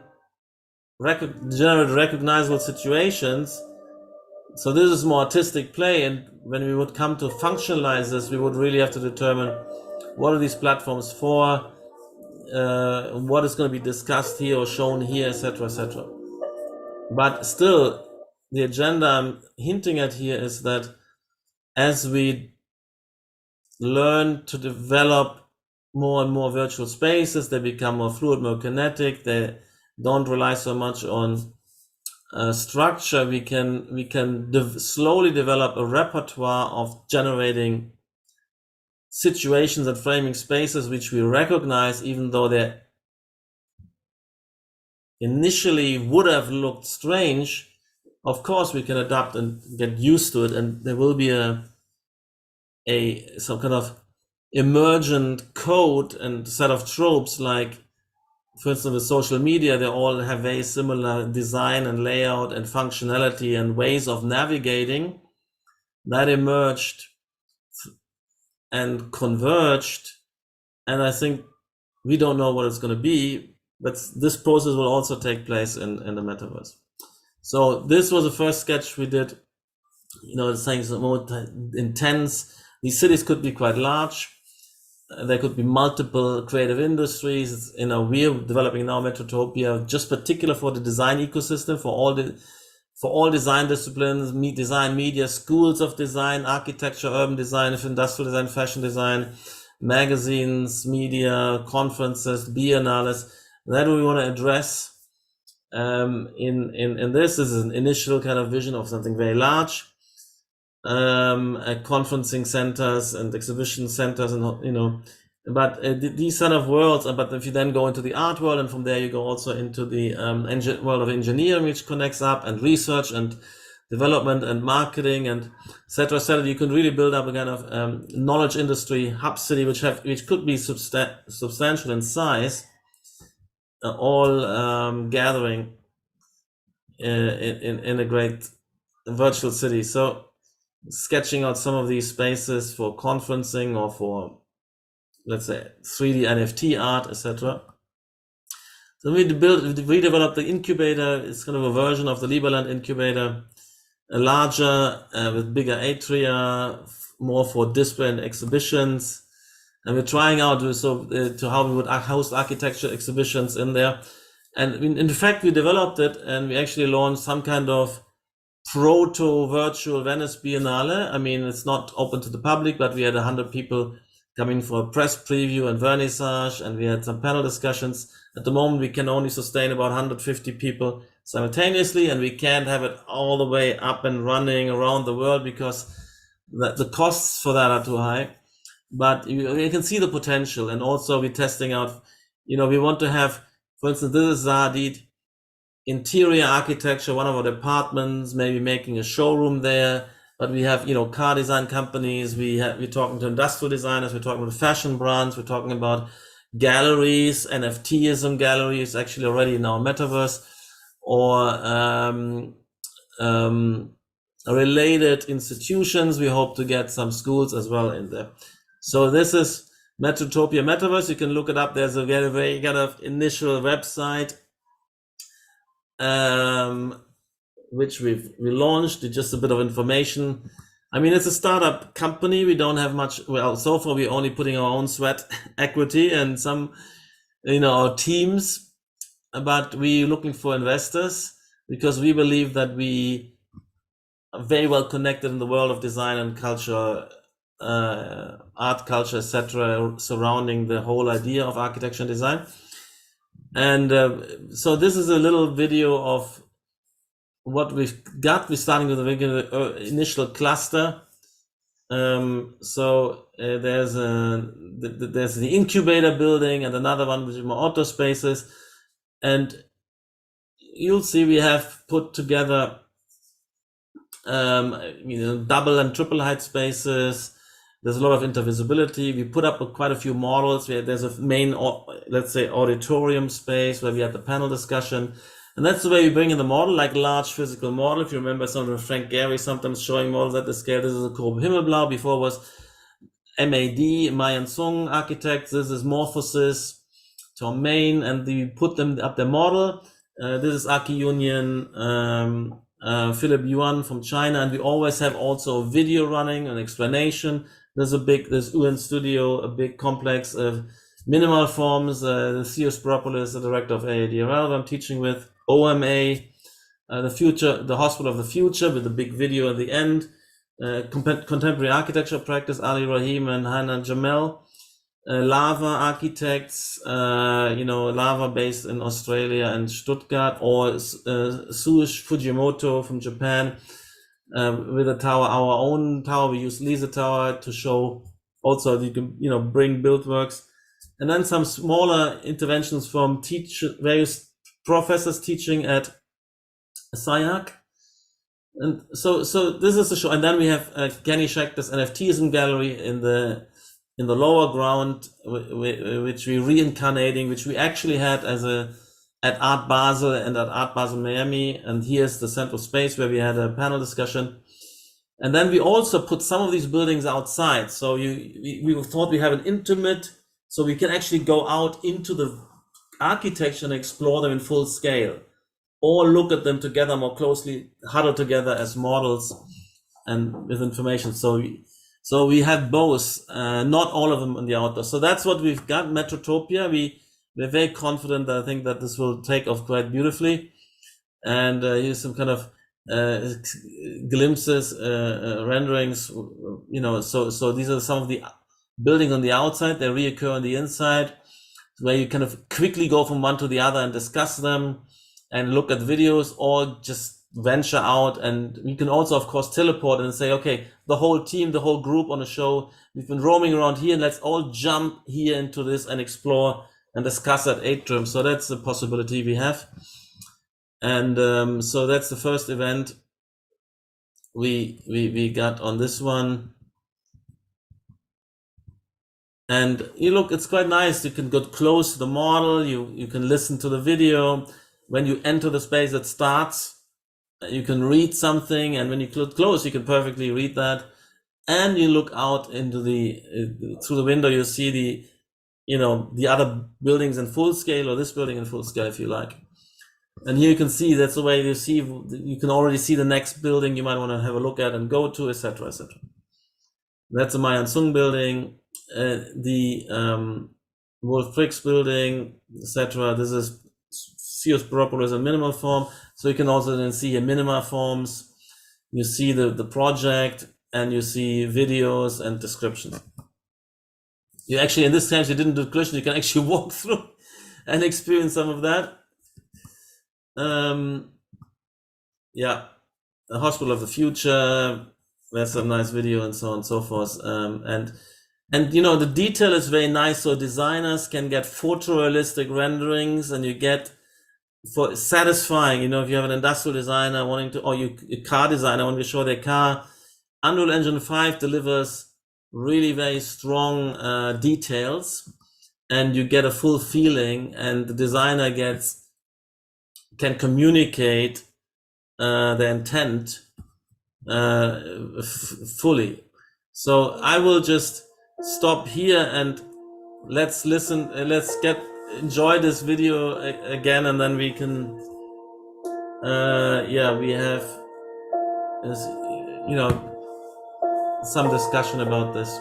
[SPEAKER 1] generate recognizable situations. So this is more artistic play, and when we would come to functionalize this, we would really have to determine what are these platforms for, what is going to be discussed here or shown here, etc., etc. But still, the agenda I'm hinting at here is that as we learn to develop more and more virtual spaces. They become more fluid, more kinetic. They don't rely so much on structure. We can slowly develop a repertoire of generating situations and framing spaces which we recognize, even though they initially would have looked strange. Of course, we can adapt and get used to it, and there will be some kind of emergent code and set of tropes, like, for instance, with social media, they all have very similar design and layout and functionality and ways of navigating that emerged and converged. And I think we don't know what it's going to be, but this process will also take place in the metaverse. So this was the first sketch we did, saying it's more intense. These cities could be quite large. There could be multiple creative industries. We're developing now Metrotopia, just particular for the design ecosystem, for all design disciplines, design, media, schools of design, architecture, urban design, industrial design, fashion design, magazines, media, conferences, biennales. That we want to address. In this is an initial kind of vision of something very large. Conferencing centers and exhibition centers, and but these sort of worlds. But if you then go into the art world, and from there you go also into the world of engineering, which connects up, and research and development and marketing and etc. You can really build up a kind of knowledge industry hub city, which could be substantial in size, all gathering in a great virtual city. So, sketching out some of these spaces for conferencing or for, let's say, 3D NFT art, etc. So we developed the incubator. It's kind of a version of the Liberland incubator, a larger with bigger atria, more for display and exhibitions. And we're trying out to how we would host architecture exhibitions in there. And in fact, we developed it, and we actually launched some kind of proto-virtual Venice Biennale. I mean, it's not open to the public, but we had 100 people coming for a press preview and vernissage, and we had some panel discussions. At the moment, we can only sustain about 150 people simultaneously, and we can't have it all the way up and running around the world because the costs for that are too high. But you can see the potential, and also we're testing out, we want to have, for instance, this is Zahadid, interior architecture, one of our departments, maybe making a showroom there. But we have, car design companies. We're talking to industrial designers. We're talking to fashion brands. We're talking about galleries, NFTism galleries, actually already in our metaverse, or related institutions. We hope to get some schools as well in there. So this is Metrotopia Metaverse. You can look it up. There's a very, very kind of initial website, which we launched. Just a bit of information. I mean, it's a startup company. We don't have much. Well, so far we're only putting our own sweat equity and some, our teams. But we're looking for investors because we believe that we are very well connected in the world of design and culture, art, culture, etc., surrounding the whole idea of architecture and design. And so this is a little video of what we've got. We're starting with the initial cluster. So there's the incubator building and another one with more auto spaces. And you'll see we have put together double and triple height spaces. There's a lot of intervisibility. We put up quite a few models. There's a main, let's say, auditorium space where we had the panel discussion. And that's the way we bring in the model, like large physical model. If you remember some of Frank Gehry sometimes showing models at the scale. This is a Grob Himmelblau. Before was MAD, Mayan Sung architects. This is Morphosis, Tom Main, and we put them up the model. This is Aki Union, Philip Yuan from China. And we always have also video running, an explanation. There's UN Studio, a big complex of minimal forms. Theo Spropoulos, the director of AADRL, I'm teaching with. OMA, the Hospital of the Future, with a big video at the end. Contemporary architecture practice, Ali Rahim and Hannah Jamel. Lava architects, Lava based in Australia and Stuttgart, or Suish Fujimoto from Japan, with a tower, our own tower. We use Lisa Tower to show also you can, bring build works. And then some smaller interventions from various professors teaching at SciArc. And so this is the show. And then we have Kenny Schecter's NFTism gallery in the lower ground, which we reincarnating, which we actually had at Art Basel and at Art Basel Miami. And here's the central space where we had a panel discussion. And then we also put some of these buildings outside. So we thought we have an intimate, so we can actually go out into the architecture and explore them in full scale, or look at them together more closely, huddle together as models and with information. So we have both, not all of them in the outdoor. So that's what we've got, Metrotopia. We're very confident that I think that this will take off quite beautifully. And here's some kind of glimpses, renderings, so these are some of the buildings on the outside. They reoccur on the inside, where you kind of quickly go from one to the other and discuss them and look at videos, or just venture out. And you can also, of course, teleport and say, okay, the whole team, the whole group on a show, we've been roaming around here, and let's all jump here into this and explore and discuss at Atrium. So that's the possibility we have. And so that's the first event we got on this one. And you look, it's quite nice. You can go close to the model. You can listen to the video. When you enter the space, it starts. You can read something, and when you close, you can perfectly read that. And you look out into through the window. You see the other buildings in full scale, or this building in full scale, if you like. And here you can see, that's the way you can already see the next building you might want to have a look at and go to, etc., etc. That's the Mayan Sung building, the Wolf Pricks building, etc. This is Ceos Propolis in minimal form. So you can also then see here minima forms. You see the project, and you see videos and descriptions. You actually, in this case, you didn't do collision. You can actually walk through and experience some of that. Yeah, the Hospital of the Future. That's a nice video, and so on and so forth. And the detail is very nice. So designers can get photorealistic renderings, and you get for satisfying. If you have an industrial designer wanting to, or a car designer wanting to show their car, Unreal Engine 5 delivers really very strong details, and you get a full feeling, and the designer can communicate the intent fully. So I will just stop here, and let's listen. Let's enjoy this video again, and then we can. We have, some discussion about this.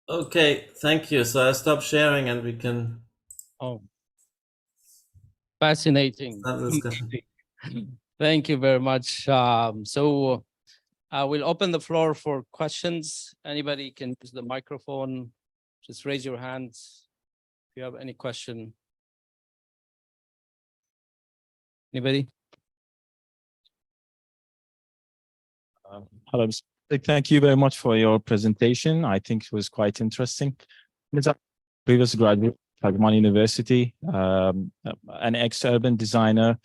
[SPEAKER 1] Okay, thank you. So I stop sharing and we can
[SPEAKER 2] Oh, fascinating.
[SPEAKER 1] have the discussion.
[SPEAKER 2] Thank you very much. So I will open the floor for questions. Anybody can use the microphone. Just raise your hands if you have any question. Anybody?
[SPEAKER 4] Hello. Thank you very much for your presentation. I think it was quite interesting. As a previous graduate at Ajman University, an ex-urban designer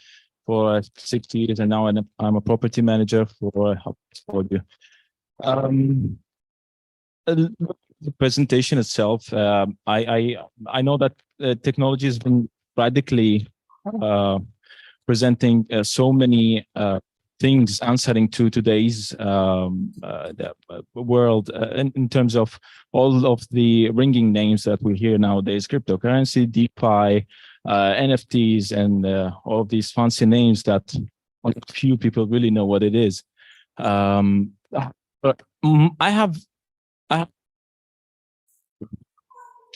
[SPEAKER 4] for 6 years, and now I'm a property manager for a portfolio. The presentation itself, I know that technology has been radically presenting so many things answering to today's world in terms of all of the ringing names that we hear nowadays: cryptocurrency, DeFi, NFTs, and all of these fancy names that few people really know what it is. But I have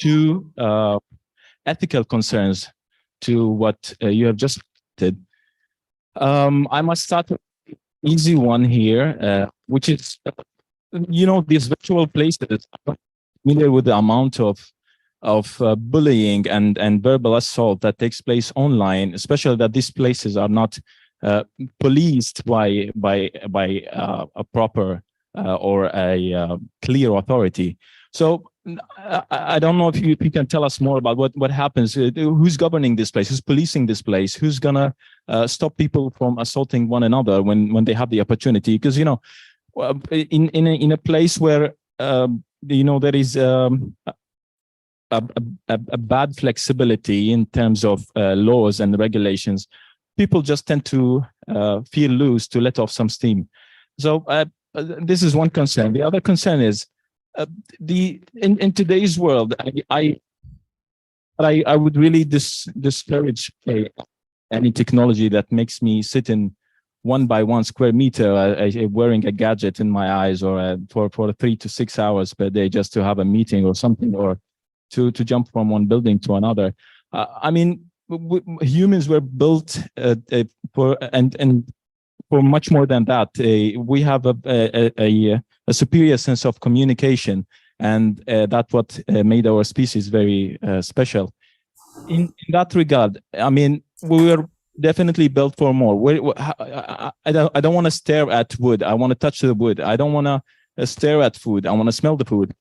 [SPEAKER 4] two ethical concerns to what you have just said. I must start with an easy one here, which is, these virtual places, familiar with the amount of bullying and verbal assault that takes place online, especially that these places are not policed by a proper or a clear authority. So I don't know if you can tell us more about what happens. Who's governing this place? Who's policing this place? Who's gonna stop people from assaulting one another when they have the opportunity? Because in a place where there is a bad flexibility in terms of laws and regulations, people just tend to feel loose to let off some steam. So this is one concern. The other concern is in today's world, I would really discourage any technology that makes me sit in 1 by 1 square meter wearing a gadget in my eyes, or for 3 to 6 hours per day just to have a meeting or something, or to jump from one building to another. Humans were built for much more than that. We have a superior sense of communication, and that's what made our species very special. In that regard, we were definitely built for more. I don't want to stare at wood. I want to touch the wood. I don't want to stare at food. I want to smell the food.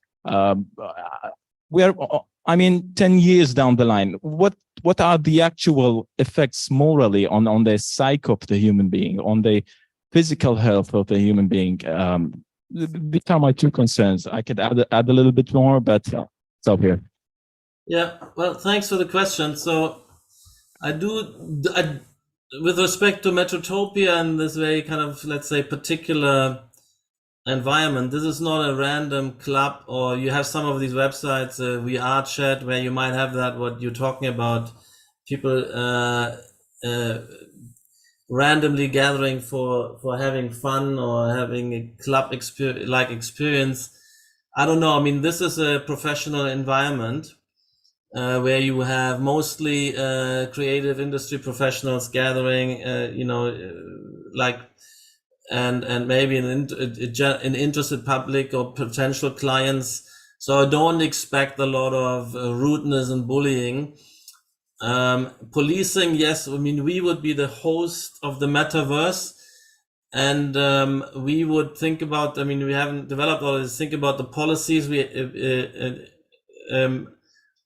[SPEAKER 4] We are, 10 years down the line, what are the actual effects morally on the psyche of the human being, on the physical health of the human being? These are my two concerns. I could add a little bit more, but stop here.
[SPEAKER 1] Yeah, well, thanks for the question. So with respect to Metrotopia and this very kind of, let's say, particular environment, this is not a random club, or you have some of these websites, VR chat, where you might have that, what you're talking about, people randomly gathering for having fun or having a club experience. I don't know. This is a professional environment where you have mostly creative industry professionals gathering, and maybe an interested public or potential clients. So don't expect a lot of rudeness and bullying. Policing, yes. We would be the host of the metaverse, and we would think about. We haven't developed all this. Think about the policies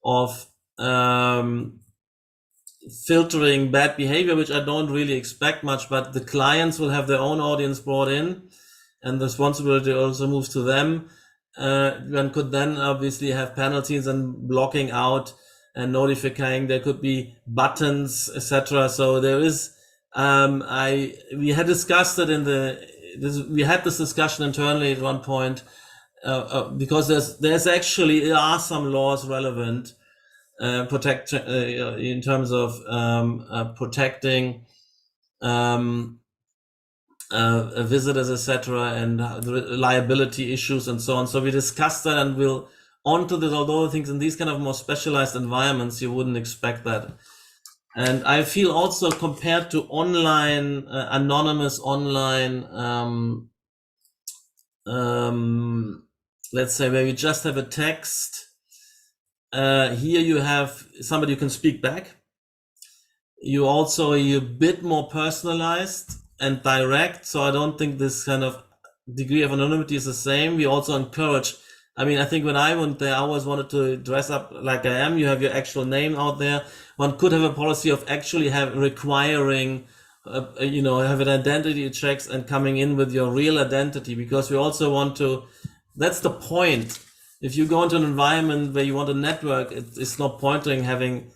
[SPEAKER 1] of filtering bad behavior, which I don't really expect much, but the clients will have their own audience brought in, and the responsibility also moves to them. One could then obviously have penalties and blocking out and notifying. There could be buttons, etc. So there is. We had discussed it we had this discussion internally at one point because there are some laws relevant in terms of protecting visitors, etc., and liability issues and so on. So we discussed that, and we'll onto this. Although I think in these kind of more specialized environments, you wouldn't expect that. And I feel also compared to online, anonymous online, let's say where you just have a text, here you have somebody who can speak back. You're a bit more personalized and direct. So I don't think this kind of degree of anonymity is the same. We also encourage, I think when I went there, I always wanted to dress up like I am. You have your actual name out there. One could have a policy of actually requiring, have an identity checks and coming in with your real identity, because we also want to, that's the point. If you go into an environment where you want to network, it's not pointing having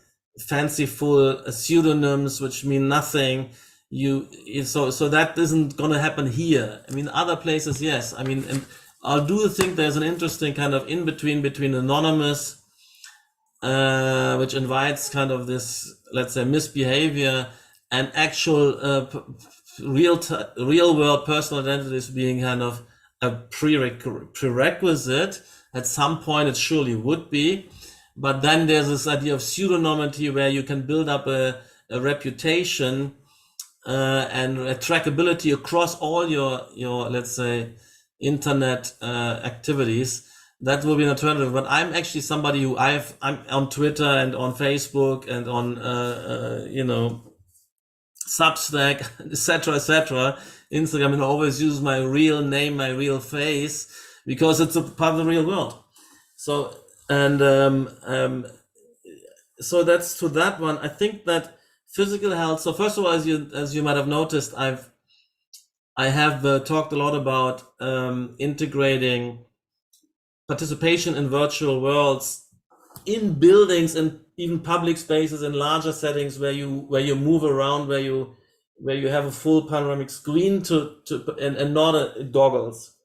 [SPEAKER 1] fanciful pseudonyms, which mean nothing. So that isn't going to happen here. Other places, yes. And I do think there's an interesting kind of between anonymous, which invites kind of this, let's say, misbehavior, and actual real world personal identities being kind of a prerequisite. At some point, it surely would be, but then there's this idea of pseudonymity where you can build up a reputation and a trackability across all your let's say internet activities. That will be an alternative. But I'm actually somebody who I'm on Twitter and on Facebook and on Substack, etc., Instagram, and I always use my real name, my real face, because it's a part of the real world. So so that's to that one. I think that physical health. So first of all, as you might have noticed, I have talked a lot about integrating participation in virtual worlds, in buildings and even public spaces, in larger settings where you move around, where you have a full panoramic screen and not goggles,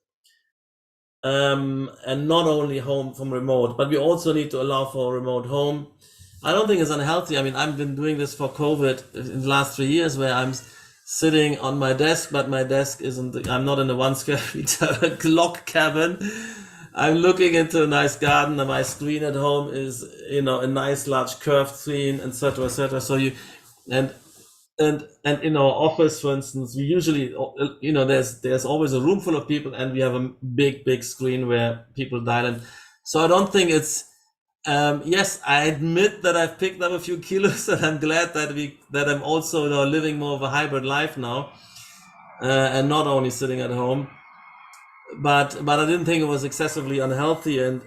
[SPEAKER 1] and not only home from remote, but we also need to allow for remote home. I don't think it's unhealthy. I've been doing this for COVID in the last 3 years, where I'm sitting on my desk, but my desk I'm not in a 1 square meter log cabin. I'm looking into a nice garden, and my screen at home is, a nice large curved screen, etc., etc. So and in our office, for instance, we usually, there's always a room full of people, and we have a big screen where people dial in. So I don't think it's, yes, I admit that I've picked up a few kilos, and I'm glad that I'm also living more of a hybrid life now, and not only sitting at home. But I didn't think it was excessively unhealthy, and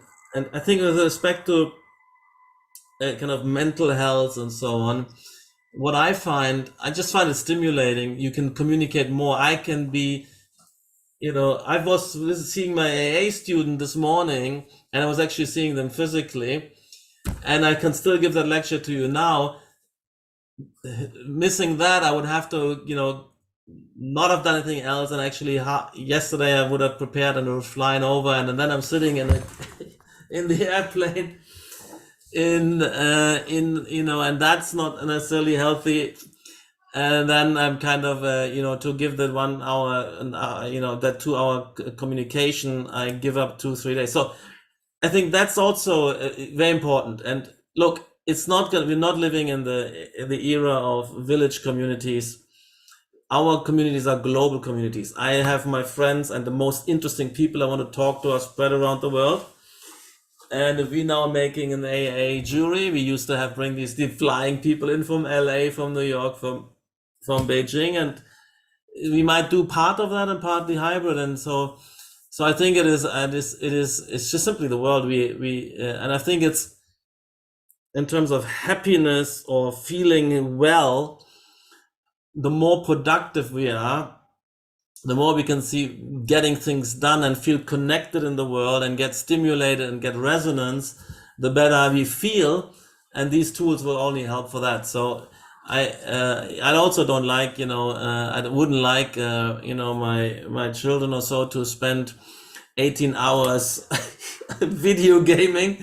[SPEAKER 1] I think with respect to kind of mental health and so on, what I just find it stimulating. You can communicate more. I can be, I was seeing my AA student this morning, and I was actually seeing them physically, and I can still give that lecture to you now. Missing that, I would have to, not have done anything else. And actually, yesterday I would have prepared and was flying over, and then I'm sitting in the airplane, and that's not necessarily healthy. And then I'm kind of, to give that 1 hour, that 2 hour communication, I give up 2-3 days. So I think that's also very important. And look, we're not living in the era of village communities. Our communities are global communities. I have my friends, and the most interesting people I want to talk to are spread around the world. And we now making an AA jury. We used to bring these flying people in from LA, from New York, from Beijing, and we might do part of that and partly hybrid. And so I think it's just simply the world and I think it's, in terms of happiness or feeling well, the more productive we are, the more we can see getting things done and feel connected in the world and get stimulated and get resonance, the better we feel. and these tools will only help for that. So I also don't like, I wouldn't like, my children or so to spend 18 hours video gaming.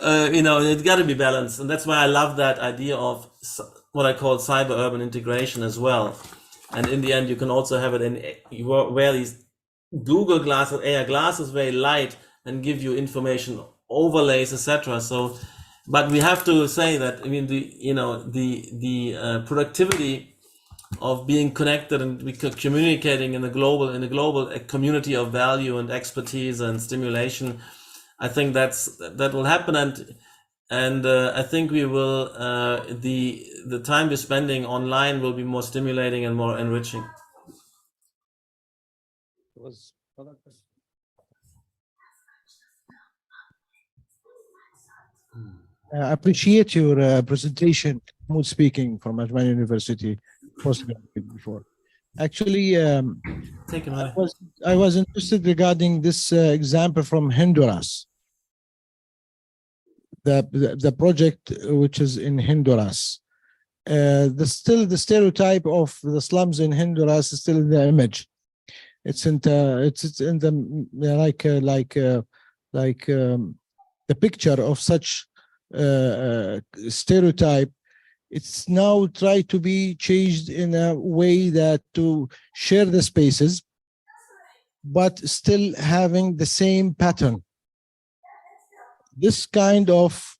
[SPEAKER 1] It's got to be balanced, and that's why I love that idea of what I call cyber urban integration as well. And in the end, you can also have it you wear these Google glasses, AR glasses, very light, and give you information overlays, etc. So, but we have to say that, I mean, the productivity of being connected and communicating in a global community of value and expertise and stimulation, I think that will happen, and I think we will the time we're spending online will be more stimulating and more enriching.
[SPEAKER 5] I appreciate your presentation, mood speaking from Ajman University, postgraduate before. Actually, I was interested regarding this example from Honduras. The project which is in Honduras. The stereotype of the slums in Honduras is still in the image. It's in the the picture of such stereotype. It's now tried to be changed in a way that to share the spaces, but still having the same pattern. This kind of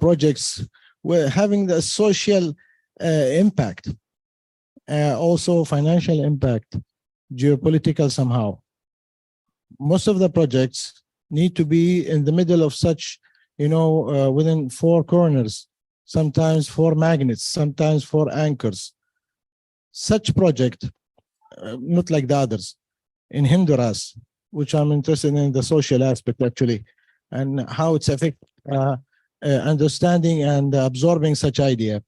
[SPEAKER 5] projects were having the social impact, also financial impact, geopolitical somehow. Most of the projects need to be in the middle of such, within four corners, sometimes four magnets, sometimes four anchors. Such project, not like the others, in Honduras, which I'm interested in the social aspect actually, and how it's affect understanding and absorbing such idea,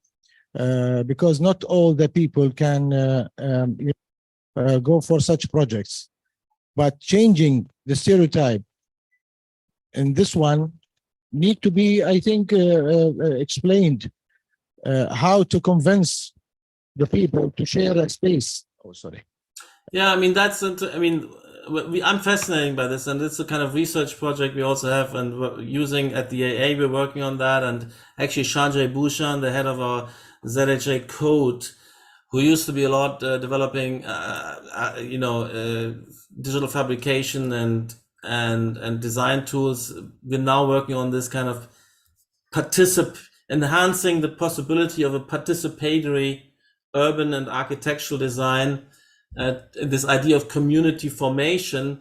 [SPEAKER 5] because not all the people can go for such projects, but changing the stereotype in this one need to be, I think, explained how to convince the people to share a space. Oh, sorry.
[SPEAKER 1] Yeah, I mean, I'm fascinated by this, and it's a kind of research project we also have, and we're using at the AA, we're working on that. And actually, Sanjay Bhushan, the head of our ZHA code, who used to be a lot developing, digital fabrication and design tools, we're now working on this kind of enhancing the possibility of a participatory urban and architectural design. This idea of community formation,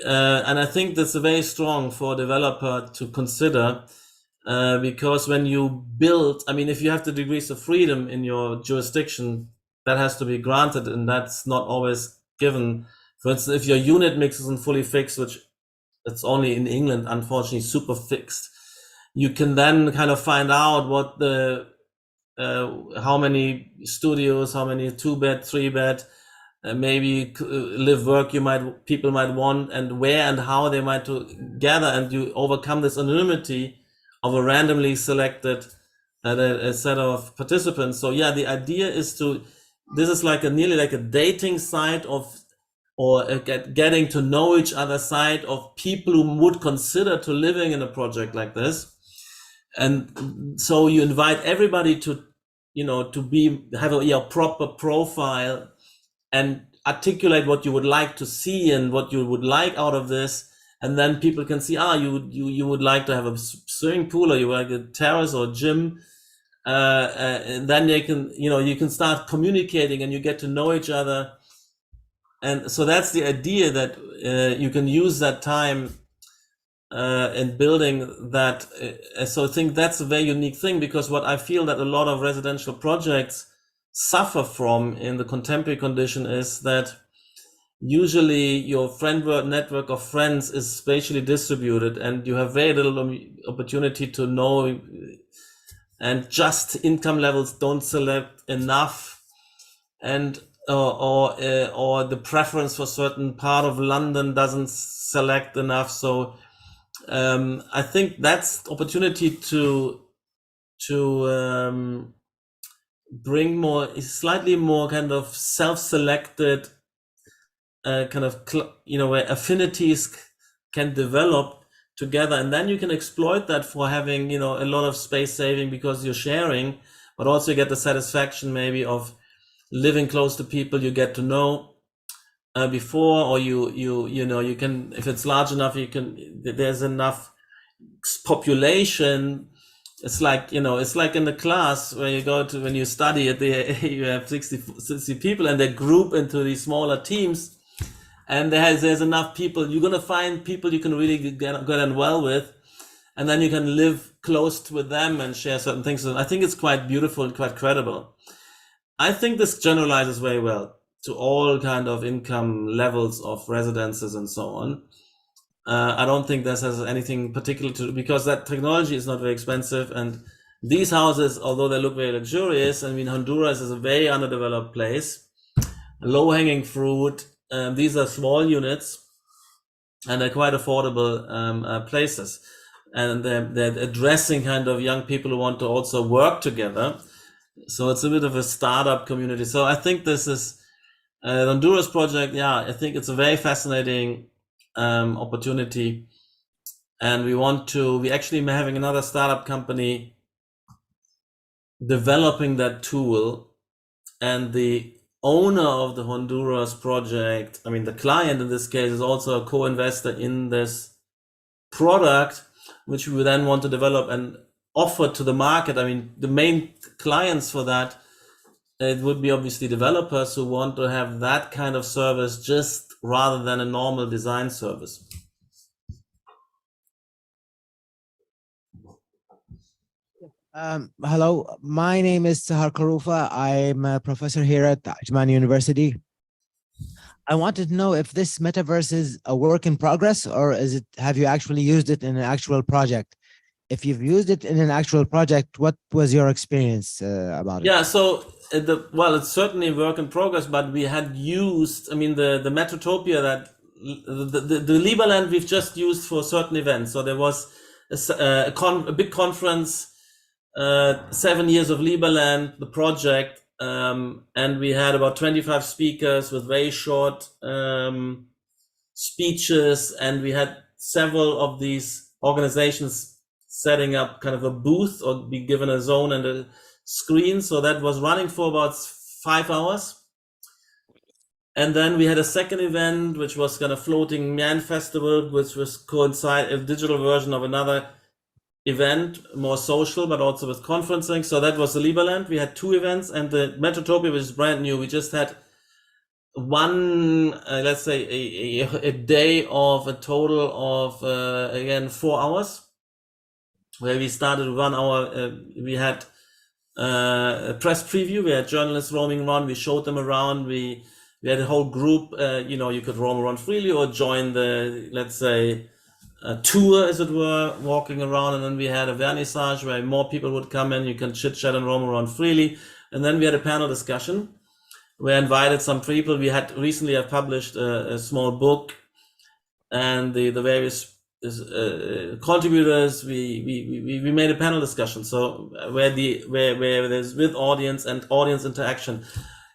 [SPEAKER 1] and I think that's very strong for a developer to consider, because when you build, I mean, if you have the degrees of freedom in your jurisdiction, that has to be granted, and that's not always given. For instance, if your unit mix isn't fully fixed, which it's only in England, unfortunately, super fixed, you can then kind of find out what how many studios, how many 2-bed, 3-bed, maybe live work people might want, and where and how they might gather, and you overcome this anonymity of a randomly selected a set of participants. So yeah, the idea is this is nearly like a dating site or getting to know each other side of people who would consider to living in a project like this. And so you invite everybody to have a proper profile and articulate what you would like to see and what you would like out of this, and then people can see, you would like to have a swimming pool, or you like a terrace or gym, and then they can you can start communicating and you get to know each other. And so that's the idea, that you can use that time in building that. So I think that's a very unique thing, because what I feel that a lot of residential projects suffer from in the contemporary condition is that usually your friend network of friends is spatially distributed, and you have very little opportunity to know, and just income levels don't select enough, and or the preference for certain part of London doesn't select enough. So I think that's opportunity to bring more, slightly more kind of self-selected kind of where affinities can develop together, and then you can exploit that for having a lot of space saving because you're sharing, but also you get the satisfaction maybe of living close to people you get to know before, or you can, if it's large enough, there's enough population. It's like it's like in the class where you go to when you study at the you have 60 people and they group into these smaller teams, and there's enough people. You're gonna find people you can really get on well with, and then you can live close with them and share certain things. So I think it's quite beautiful and quite credible. I think this generalizes very well to all kind of income levels of residences and so on. I don't think this has anything particular to do, because that technology is not very expensive, and these houses, although they look very luxurious, I mean, Honduras is a very underdeveloped place, low-hanging fruit. These are small units, and they're quite affordable places, and they're addressing kind of young people who want to also work together. So it's a bit of a startup community. So I think this is the Honduras project. Yeah, I think it's a very fascinating opportunity, and we actually having another startup company developing that tool, and the owner of the Honduras project, I mean the client in this case, is also a co-investor in this product, which we then want to develop and offer to the market. I mean, the main clients for that, it would be obviously developers who want to have that kind of service just rather than a normal design service.
[SPEAKER 6] Hello, my name is Sahar Karufa. I'm a professor here at Ajman University. I wanted to know if this metaverse is a work in progress, or have you actually used it in an actual project? If you've used it in an actual project, what was your experience about it?
[SPEAKER 1] Yeah, so it's certainly a work in progress, but we had used, I mean, the Metrotopia, that the Liberland we've just used for certain events. So there was a big conference, 7 years of Liberland, the project, and we had about 25 speakers with very short speeches, and we had several of these organizations setting up kind of a booth or be given a zone and a screen. So that was running for about 5 hours. And then we had a second event, which was kind of floating man festival, which was a digital version of another event, more social, but also with conferencing. So that was the Liberland. We had 2 events, and the Metrotopia, which is brand new, we just had one, let's say a day of a total of, again, 4 hours, where we started 1 hour. We had a press preview. We had journalists roaming around. We showed them around. We had a whole group. You could roam around freely or join the, let's say, tour, as it were, walking around. And then we had a vernissage where more people would come in. You can chit chat and roam around freely. And then we had a panel discussion. We invited some people. We had recently published a small book, and the various contributors, we made a panel discussion, so where there's with audience and audience interaction.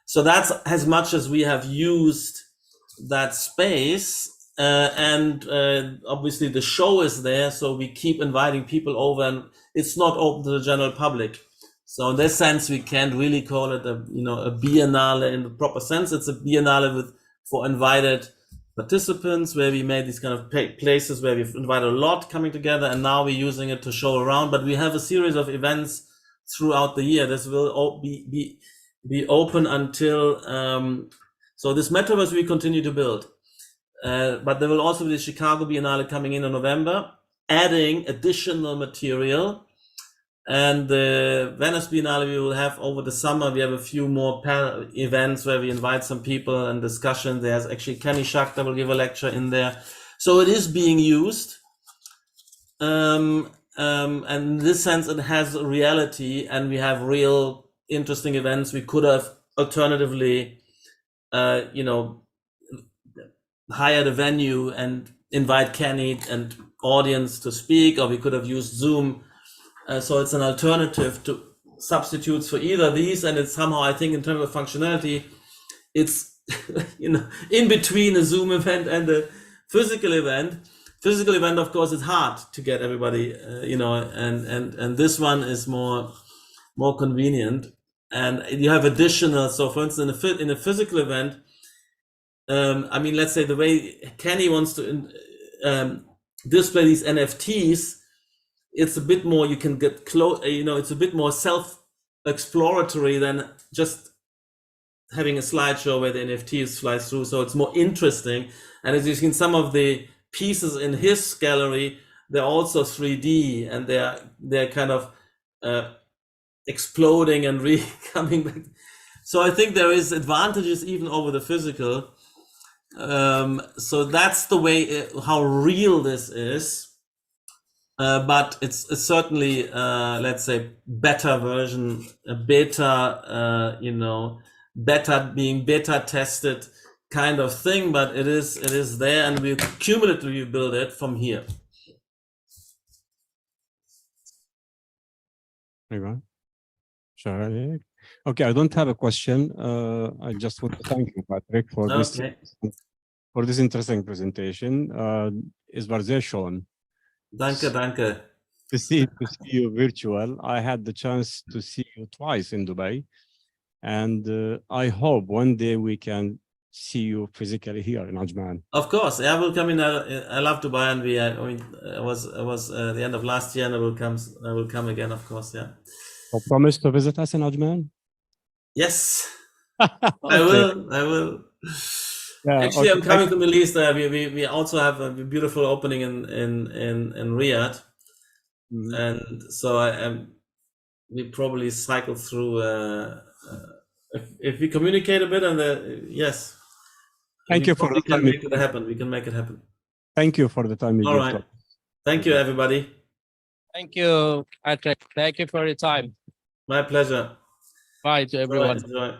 [SPEAKER 1] So that's as much as we have used that space, and obviously the show is there, so we keep inviting people over, and it's not open to the general public. So in this sense, we can't really call it a biennale in the proper sense. It's a biennale for invited participants, where we made these kind of places where we've invited a lot coming together, and now we're using it to show around. But we have a series of events throughout the year. This will be open until so this metaverse we continue to build, but there will also be the Chicago Biennale coming in November, adding additional material. And the Venice Biennale we will have over the summer. We have a few more events where we invite some people and discussion. There's actually Kenny Schachter will give a lecture in there. So it is being used. And in this sense, it has a reality, and we have real interesting events. We could have alternatively, hired a venue and invite Kenny and audience to speak, or we could have used Zoom. So it's an alternative to substitutes for either of these, and it's somehow, I think, in terms of functionality, it's in between a Zoom event and a physical event. Physical event, of course, it's hard to get everybody, and this one is more convenient, and you have additional. So, for instance, in a physical event, I mean, let's say the way Kenny wants to display these NFTs, it's a bit more, you can get close, it's a bit more self-exploratory than just having a slideshow where the NFTs fly through. So it's more interesting. And as you've seen, some of the pieces in his gallery, they're also 3D, and they're kind of exploding and coming back. So I think there is advantages even over the physical. So that's the way how real this is. But it's certainly, let's say, better version, a beta, being beta tested kind of thing. But it is there, and we cumulatively build it from here.
[SPEAKER 7] Sure. Okay, I don't have a question. I just want to thank you, Patrik, for this interesting presentation. Es war sehr schön.
[SPEAKER 1] Danke.
[SPEAKER 7] To see you virtual. I had the chance to see you twice in Dubai, and I hope one day we can see you physically here in Ajman.
[SPEAKER 1] Of course, I will come in. I love Dubai, and I was the end of last year, and I will come again, of course. Yeah.
[SPEAKER 7] So promise to visit us in Ajman?
[SPEAKER 1] Yes.
[SPEAKER 7] Okay.
[SPEAKER 1] I will.
[SPEAKER 7] Yeah,
[SPEAKER 1] actually,
[SPEAKER 7] okay.
[SPEAKER 1] I'm coming to Middle East. We also have a beautiful opening in Riyadh, and so we probably cycle through. If we communicate a bit, and yes.
[SPEAKER 7] Thank you for the time.
[SPEAKER 1] We can make it happen.
[SPEAKER 7] Thank you for the time you
[SPEAKER 1] All
[SPEAKER 7] gave.
[SPEAKER 1] right. Thank you, everybody.
[SPEAKER 2] Thank you, Patrik. Thank you for your time.
[SPEAKER 1] My pleasure.
[SPEAKER 2] Bye to everyone.
[SPEAKER 1] Enjoy.